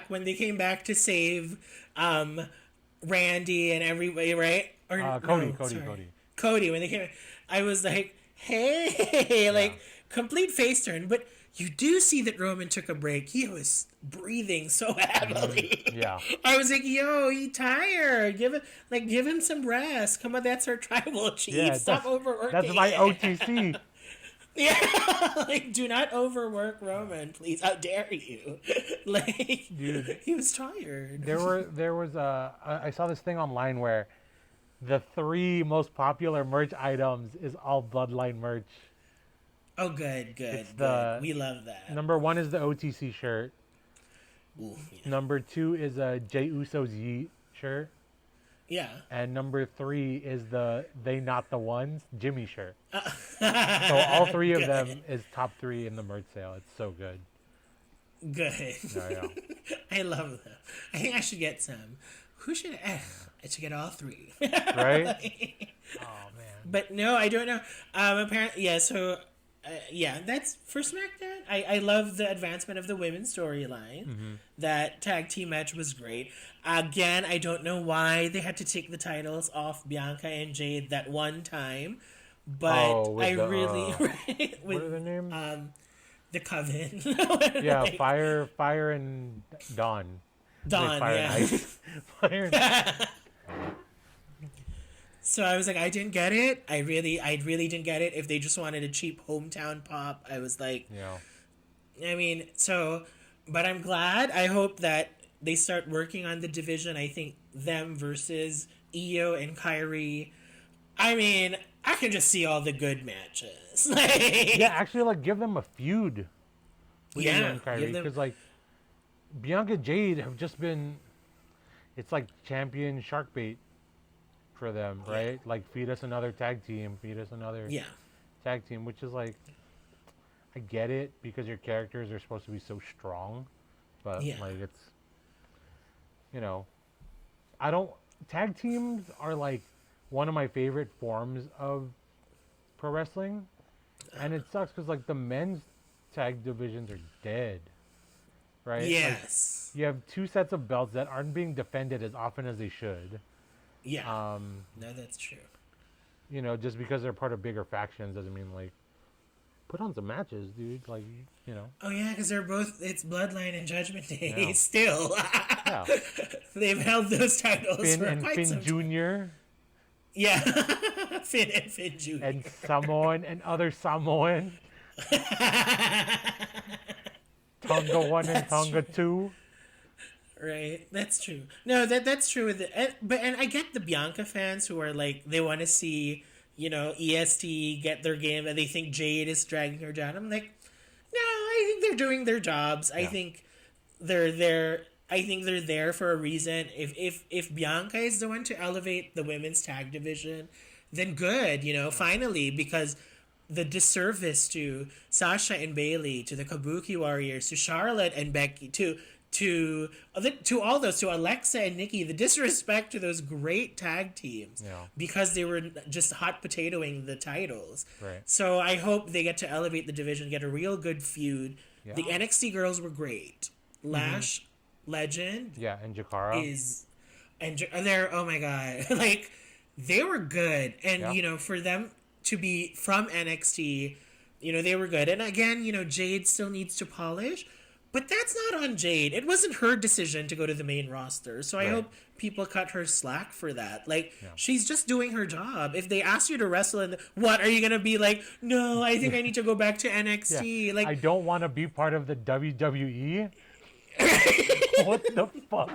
When they came back to save Randy and everybody, right? Or Cody, when they came, I was like, hey, like, complete face turn. But you do see that Roman took a break. He was breathing so heavily. Yeah. I was like, yo, he tired. Give him some rest. Come on, that's our tribal chief. Yeah, stop overworking. That's my OTC. Yeah, like, do not overwork Roman, please. How dare you? Like, dude, he was tired. I saw this thing online where the 3 most popular merch items is all Bloodline merch. Oh, good. We love that. Number 1 is the OTC shirt. Ooh, yeah. Number 2 is a Jey Uso's Yeet shirt. Yeah. And number 3 is the They Not the Ones Jimmy shirt. So all 3 of them is top 3 in the merch sale. It's so good. Good. Yeah. I love them. I think I should get some. I should get all 3. Right? Oh man. But no, I don't know. Apparently, yeah. So, that's for SmackDown. I love the advancement of the women's storyline. Mm-hmm. That tag team match was great. Again, I don't know why they had to take the titles off Bianca and Jade that one time, but what are their names? The Coven. Yeah, like, Fire and Dawn. Fire and Ice. Fire and... So I was like, I didn't get it. I really didn't get it. If they just wanted a cheap hometown pop, I was like, I mean, but I'm glad. I hope that they start working on the division. I think them versus Io and Kyrie. I mean, I can just see all the good matches. Actually, like, give them a feud with Io and Kyrie, because like Bianca Jade have just been, it's like champion shark bait for them, right? Like, feed us another tag team, tag team, which is like, I get it because your characters are supposed to be so strong, but like, it's, tag teams are like one of my favorite forms of pro wrestling, and it sucks because like the men's tag divisions are dead, right? Yes. Like, you have 2 sets of belts that aren't being defended as often as they should. Yeah. No, that's true. Just because they're part of bigger factions doesn't mean, like, put on some matches, dude. Like, Oh, yeah, because it's Bloodline and Judgment Day still. Yeah. They've held those titles for quite some time. Jr. Yeah. Finn and Finn Jr. And Samoan and other Samoan. Tonga 1 and Tonga 2. Right, that's true. No, that's true with it. But I get the Bianca fans who are like, they want to see, EST get their game, and they think Jade is dragging her down. I'm like, no, I think they're doing their jobs. I think they're there. I think they're there for a reason. If Bianca is the one to elevate the women's tag division, then good, finally, because the disservice to Sasha and Bailey, to the Kabuki Warriors, to Charlotte and Becky, to all those, to Alexa and Nikki, the disrespect to those great tag teams because they were just hot potatoing the titles. Right. So I hope they get to elevate the division, get a real good feud. Yeah. The NXT girls were great. Lash, Legend, and Jakara and they're, oh my god, like they were good, and for them to be from NXT, they were good. And again, Jade still needs to polish, but that's not on Jade. It wasn't her decision to go to the main roster. So I hope people cut her slack for that. Like, she's just doing her job. If they ask you to wrestle, what are you going to be like? No, I think I need to go back to NXT. Yeah. Like, I don't want to be part of the WWE. What the fuck?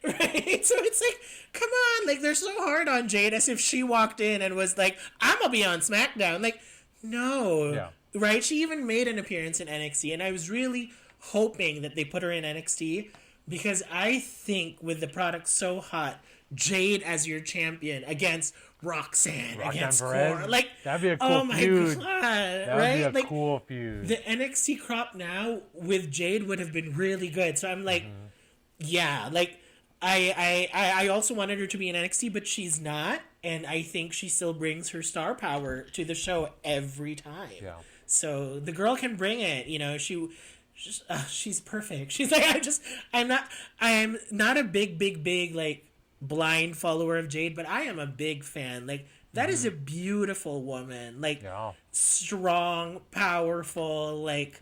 Right? So it's like, come on, like they're so hard on Jade as if she walked in and was like, I'm gonna be on SmackDown. Like, no. Yeah. Right? She even made an appearance in NXT, and I was really hoping that they put her in NXT because I think with the product so hot, Jade as your champion against Roxanne against Cora, like that'd be a cool feud. God, that'd be a cool feud. The NXT crop now with Jade would have been really good. So I'm like, yeah, like I also wanted her to be in NXT, but she's not, and I think she still brings her star power to the show every time. Yeah. So the girl can bring it. She's perfect. She's like, I am not a big like blind follower of Jade, but I am a big fan. Like that is a beautiful woman. Like strong, powerful. Like,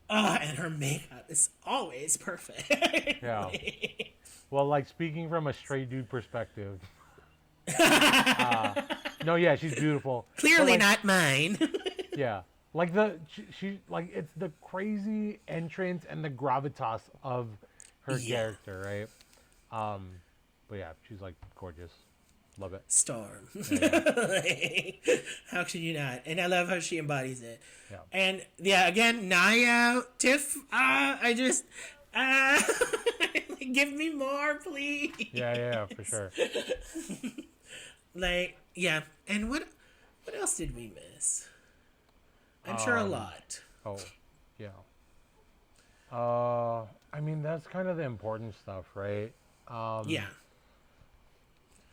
and her makeup is always perfect. Yeah. Well, like speaking from a straight dude perspective. No, yeah, she's beautiful. Clearly like, not mine. Yeah. Like she like it's the crazy entrance and the gravitas of her character, right? But yeah, she's like gorgeous. Love it. Storm. Yeah. How could you not? And I love how she embodies it. Yeah. And again, Nia, Tiff, give me more, please. Yeah, for sure. And what else did we miss? I'm sure a lot. Oh, yeah. I mean, that's kind of the important stuff, right? Yeah.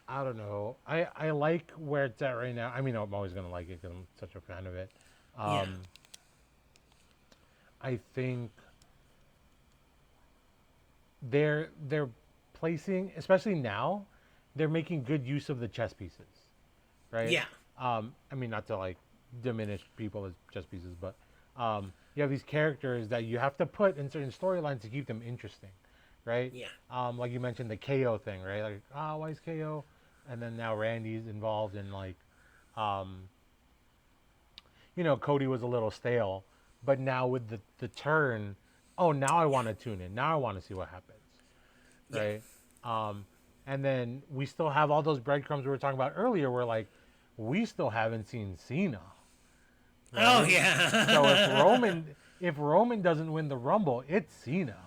I don't know. I like where it's at right now. I mean, I'm always going to like it because I'm such a fan of it. I think they're placing, especially now, they're making good use of the chess pieces, right? Yeah. I mean, not to like diminish people as chess pieces, but you have these characters that you have to put in certain storylines to keep them interesting, right? Yeah. Like you mentioned the KO thing, right? Like, why is KO? And then now Randy's involved in like, Cody was a little stale, but now with the turn, now I want to tune in. Now I want to see what happens, right? Yeah. And then we still have all those breadcrumbs we were talking about earlier where like, we still haven't seen Cena. Right? Oh yeah. So if Roman doesn't win the Rumble, it's Cena,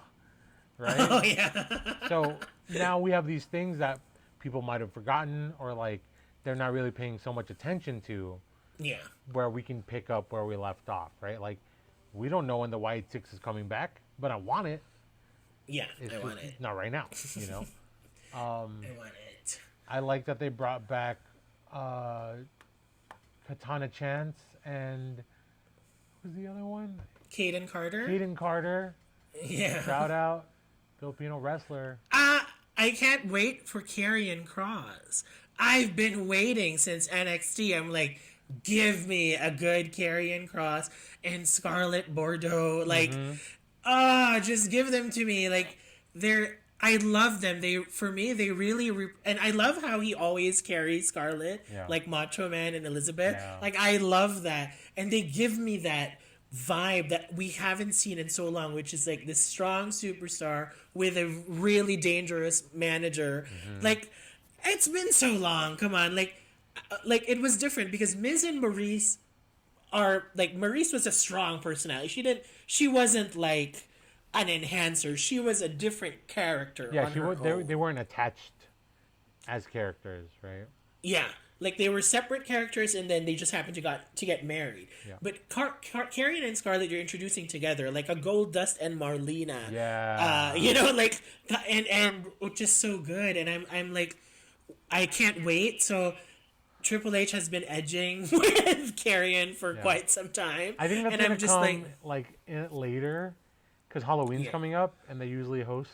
right? Oh yeah. So now we have these things that people might have forgotten or like they're not really paying so much attention to. Yeah. Where we can pick up where we left off, right? Like we don't know when the White Six is coming back, but I want it. Yeah, I want it. Not right now, I want it. I like that they brought back Katana Chance and who's the other one? Kaden Carter. Kaden Carter. Yeah. Shout out, Filipino wrestler. I can't wait for Karrion Kross. I've been waiting since NXT. I'm like, give me a good Karrion Kross and Scarlett Bordeaux. Like, just give them to me. Like, I love them. They really, and I love how he always carries Scarlett, like Macho Man and Elizabeth. Yeah. Like, I love that. And they give me that vibe that we haven't seen in so long, which is like this strong superstar with a really dangerous manager. Like, it's been so long. Come on. Like it was different because Miz and Maurice are like Maurice was a strong personality. She wasn't like an enhancer. She was a different character Yeah, on her they own. weren't attached as characters, right? Yeah, like they were separate characters, and then they just happened to get married. Yeah. But Carrion and Scarlett, you're introducing together like a Gold Dust and Marlena. Yeah. Like and which is so good, and I'm like, I can't wait. So Triple H has been edging with Carrion for Yeah. quite some time, I think that's and gonna I'm just come like later, because Halloween's yeah. coming up and they usually host.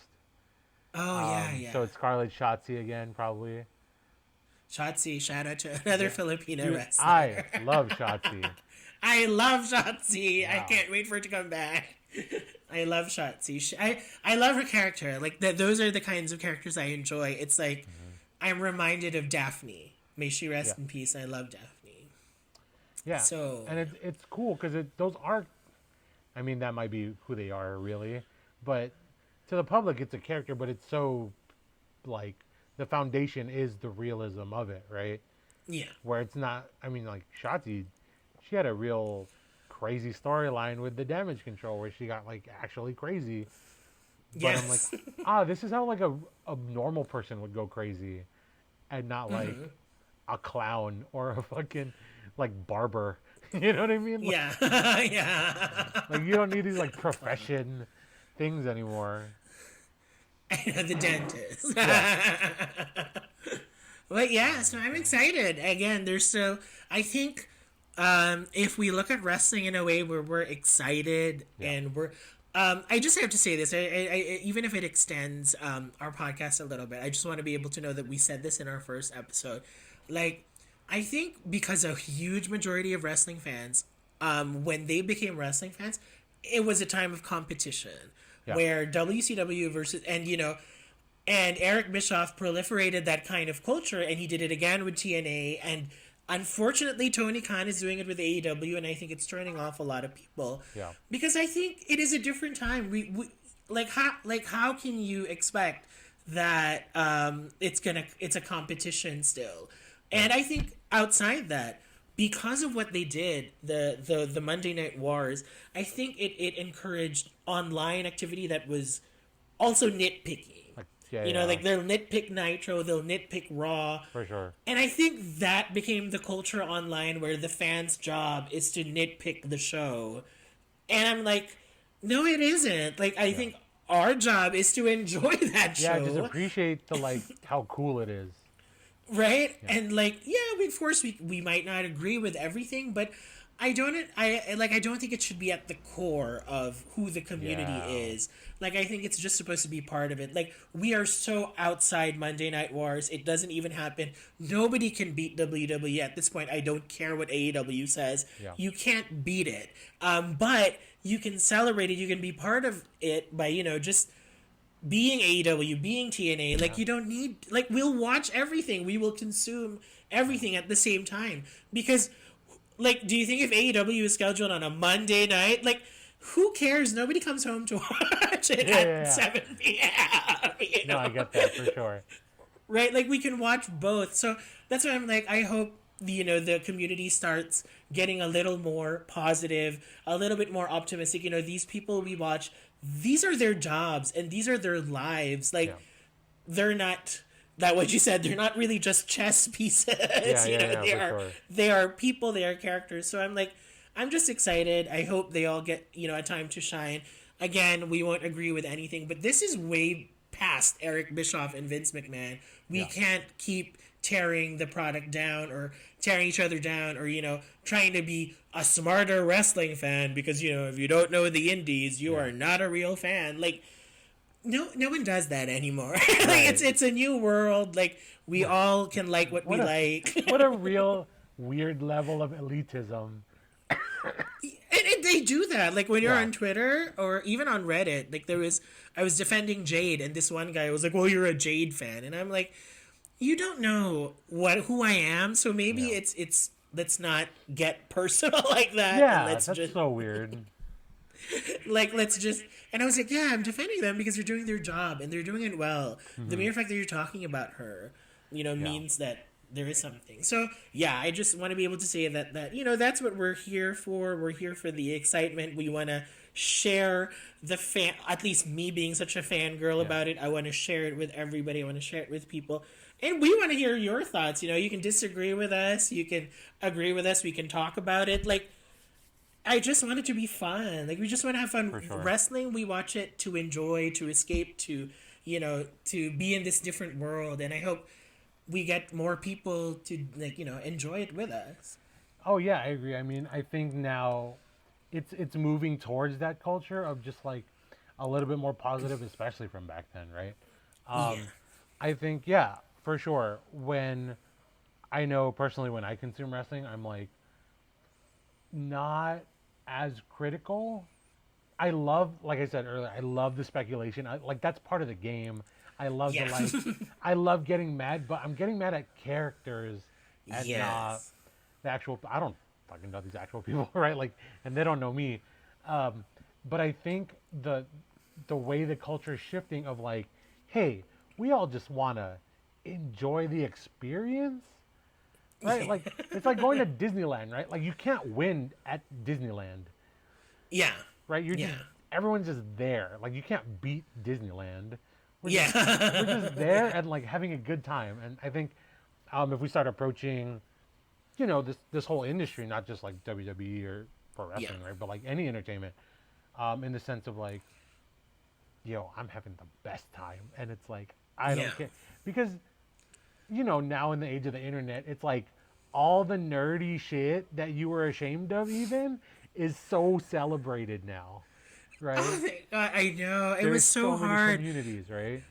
Oh yeah, yeah. So it's Scarlett Shotzi again, probably. Shotzi, shout out to another Filipino Dude, wrestler. I love Shotzi. I love Shotzi. I Wow. can't wait for it to come back. I love Shotzi. I love her character. Like those are the kinds of characters I enjoy. It's like I'm reminded of Daphne. May she rest Yeah. in peace. I love Daphne. Yeah. So And it's cool because those are, I mean, that might be who they are really, but to the public, it's a character, but it's so like the foundation is the realism of it, right? yeah, Where it's not. I mean, like Shotzi, she had a real crazy storyline with the damage control where she got like actually crazy. But I'm like, yes, this is how like a normal person would go crazy, and not like a clown or a fucking like barber. You know what I mean? Like, yeah, yeah. like you don't need these like profession things anymore. The dentist. Yeah. But yeah, so I'm excited. Again, there's so I think if we look at wrestling in a way where we're excited and we're I just have to say this. Even if it extends our podcast a little bit, I just want to be able to know that we said this in our first episode. Like, I think because a huge majority of wrestling fans, when they became wrestling fans, it was a time of competition Yeah. where WCW versus and Eric Bischoff proliferated that kind of culture, and he did it again with TNA. And unfortunately, Tony Khan is doing it with AEW, and I think it's turning off a lot of people. Yeah. Because I think it is a different time. We how can you expect that it's a competition still? And I think outside that, because of what they did, the Monday Night Wars, I think it encouraged online activity that was also nitpicky. Like, yeah, You know, like they'll nitpick Nitro, they'll nitpick Raw. for sure. And I think that became the culture online where the fans' job is to nitpick the show. And I'm like, no, it isn't. Like, I think our job is to enjoy that show. Yeah, just appreciate the like how cool it is. Right? And like, yeah, of course we might not agree with everything, but I don't think it should be at the core of who the community Yeah. is. Like, I think it's just supposed to be part of it. Like, we are so outside Monday Night Wars, it doesn't even happen. Nobody can beat WWE at this point. I don't care what AEW says. Yeah. You can't beat it. But you can celebrate it. You can be part of it by, just being AEW, being TNA. Like, you don't need, like, we'll watch everything. We will consume everything at the same time. Because, like, do you think if AEW is scheduled on a Monday night, like, who cares? Nobody comes home to watch it at 7 p.m. No, I get that for sure. Right? Like, we can watch both. So that's why I'm like, I hope the community starts getting a little more positive, a little bit more optimistic. These people we watch, these are their jobs and these are their lives. Like, they're not that what you said. They're not really just chess pieces. They are people. They are characters. So I'm like, I'm just excited. I hope they all get a time to shine. Again, we won't agree with anything, but this is way past Eric Bischoff and Vince McMahon. We can't keep tearing the product down or tearing each other down or trying to be a smarter wrestling fan because if you don't know the indies, you are not a real fan. Like, no one does that anymore. Like, it's a new world. Like, we all can like what we like. What a real weird level of elitism. And they do that. Like, when you're on Twitter or even on Reddit, like, I was defending Jade, and this one guy was like, well, you're a Jade fan. And I'm like, you don't know who I am, so maybe it's let's not get personal like that. Yeah, and that's so weird. Like, let's just... And I was like, yeah, I'm defending them because they're doing their job, and they're doing it well. The mere fact that you're talking about her, means that there is something. So yeah, I just want to be able to say that that's what we're here for. We're here for the excitement. We want to share the fan. At least me being such a fangirl Yeah. about it, I want to share it with everybody. I want to share it with people, and we want to hear your thoughts. You can disagree with us. You can agree with us. We can talk about it. Like, I just want it to be fun. Like, we just want to have fun. For sure. Wrestling, we watch it to enjoy, to escape, to be in this different world. And I hope we get more people to, like, enjoy it with us. Oh yeah, I agree. I mean, I think now it's moving towards that culture of just like a little bit more positive, especially from back then, right? Yeah. I think yeah, for sure. When I know personally when I consume wrestling, I'm like not as critical. I love, like I said earlier, I love the speculation. Like that's part of the game. I love the Yeah. like, I love getting mad, but I'm getting mad at characters and not Yes. the actual. I don't fucking know these actual people, right? Like, and they don't know me. But I think the way the culture is shifting of like, hey, we all just want to enjoy the experience, right? Yeah. Like it's like going to Disneyland, right? Like you can't win at Disneyland, Yeah. right? You're just Yeah. everyone's just there. Like you can't beat Disneyland. We're Yeah. just there and like having a good time. And I think if we start approaching, this whole industry, not just like WWE or pro Yeah. wrestling, right, but like any entertainment, in the sense of like, yo, I'm having the best time, and it's like I Yeah. don't care because now in the age of the internet, it's like all the nerdy shit that you were ashamed of even is so celebrated now, Oh, right? thank God, I know. It There's was so so many hard. communities, right?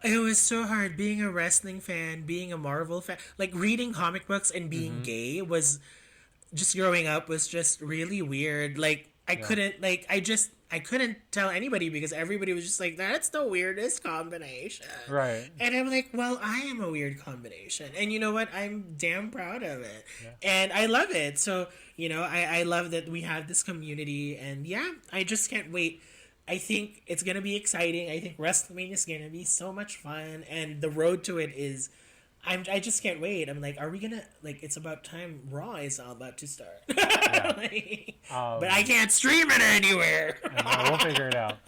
It was so hard being a wrestling fan, being a Marvel fan. Like, reading comic books and being Mm-hmm. gay was just growing up was just really weird. Like, Yeah. I couldn't tell anybody because everybody was just like, that's the weirdest combination. Right. And I'm like, well, I am a weird combination. And you know what? I'm damn proud of it. Yeah. And I love it. So, I love that we have this community. And yeah, I just can't wait. I think it's going to be exciting. I think WrestleMania is going to be so much fun. And the road to it is I just can't wait. I'm like, are we gonna like? It's about time. Raw is all about to start. Yeah. Like, but I Um, can't stream it anywhere. I know, we'll figure it out.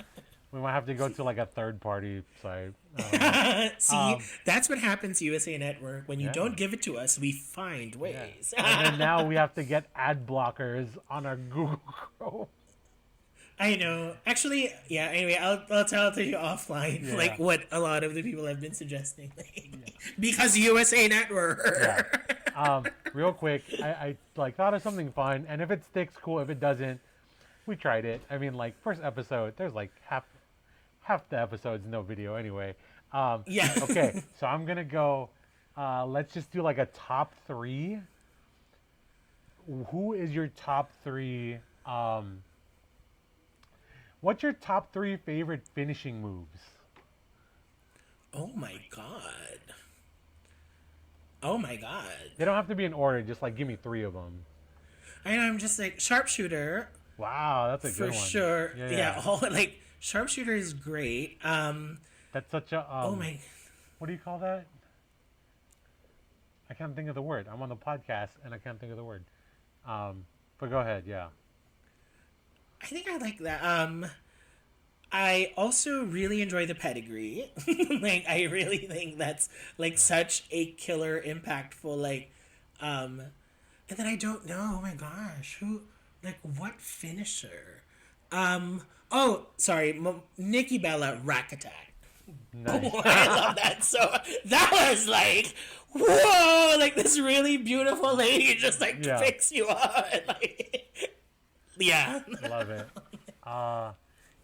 We might have to go to like a third party site. I don't know. See, that's what happens, USA Network. When you Yeah. don't give it to us, we find Yeah. ways. And then now we have to get ad blockers on our Google Chrome. I know. Actually, yeah. Anyway, I'll tell it to you offline. Yeah. Like what a lot of the people have been suggesting, because USA Network. Yeah. Real quick, I like thought of something fun, and if it sticks, cool. If it doesn't, we tried it. I mean, like first episode, there's like half the episodes no video anyway. Yeah. Okay, so I'm gonna go. Let's just do like a top three. Who is your top three? What's your top three favorite finishing moves? Oh my god. Oh my god. They don't have to be in order. Just like give me three of them. I know. I'm just like sharpshooter Wow, that's a for good one. sure. Yeah, Yeah. All like sharpshooter is great. That's such a Oh my. what do you call that? I can't think of the word. I'm on the podcast and I can't think of the word. But go ahead. Yeah. I think I like that. I also really enjoy the pedigree. Like, I really think that's like such a killer, impactful, like, and then I don't know. Oh my gosh, who, like, what finisher? Oh, sorry, Nikki Bella Rack Attack. Nice. Oh, I love that. So that was like, whoa, like this really beautiful lady just like Yeah. picks you up and like, yeah. Love it.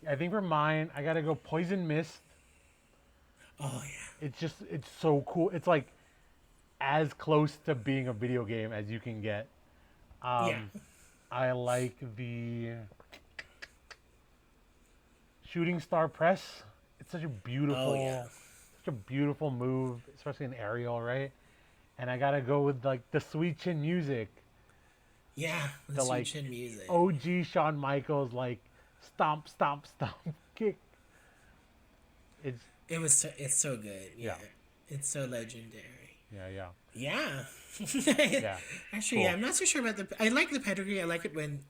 I think for mine, I gotta go Poison Mist. Oh yeah. It's so cool. It's like as close to being a video game as you can get. Yeah. I like the Shooting Star Press. It's such a beautiful, Oh, yeah. such a beautiful move, especially in aerial, right? And I gotta go with like the Sweet Chin Music, Yeah, the the Sweet like Chin music. OG Shawn Michaels like stomp, stomp, stomp kick. It's It's so good. Yeah. Yeah. It's so legendary. Yeah. Yeah. Yeah. Actually, Cool. yeah, I'm not so sure about the. I like the pedigree. I like it when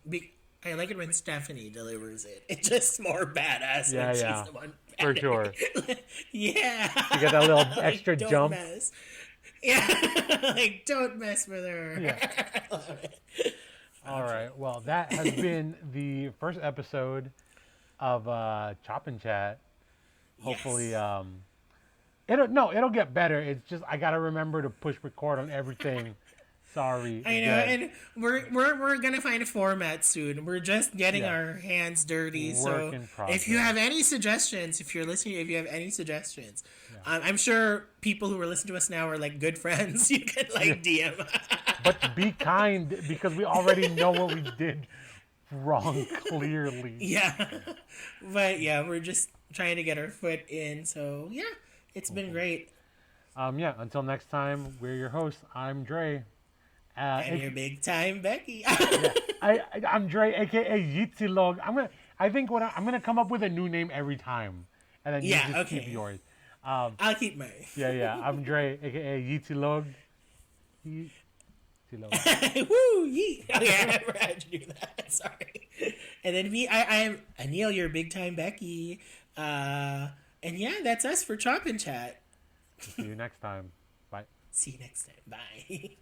I like it when Stephanie delivers it. It's just more badass Yeah, when she's yeah. the one. For sure. Yeah. She got that little Like, extra don't jump. mess. Yeah. Like, don't mess with her. Yeah. I love it. All right. Well, that has been the first episode of Chop and Chat. Hopefully, Yes. it'll get better. It's just I gotta remember to push record on everything. Sorry I know, again. and we're gonna find a format soon. We're just getting Yeah. our hands dirty. Work So in if you progress. have any suggestions, if you're listening, if you have any suggestions, Yeah. I'm sure people who are listening to us now are like good friends. You can like DM. But be kind because we already know what we did wrong clearly. Yeah, but yeah, we're just trying to get our foot in. So yeah, it's been great. Yeah. Until next time, we're your hosts. I'm Dre. And you're big time Becky. Yeah, I'm Dre, aka Yitzilog. I think I'm gonna come up with a new name every time, and then Yeah, you just keep okay. yours. I'll keep mine. Yeah. I'm Dre, aka Yitzilog. Yitzilog. Woo, yeet. Okay, I never had to do that. Sorry. And then I'm Anil, your big time Becky. And yeah, that's us for Chop and Chat. See you next time. Bye. See you next time. Bye.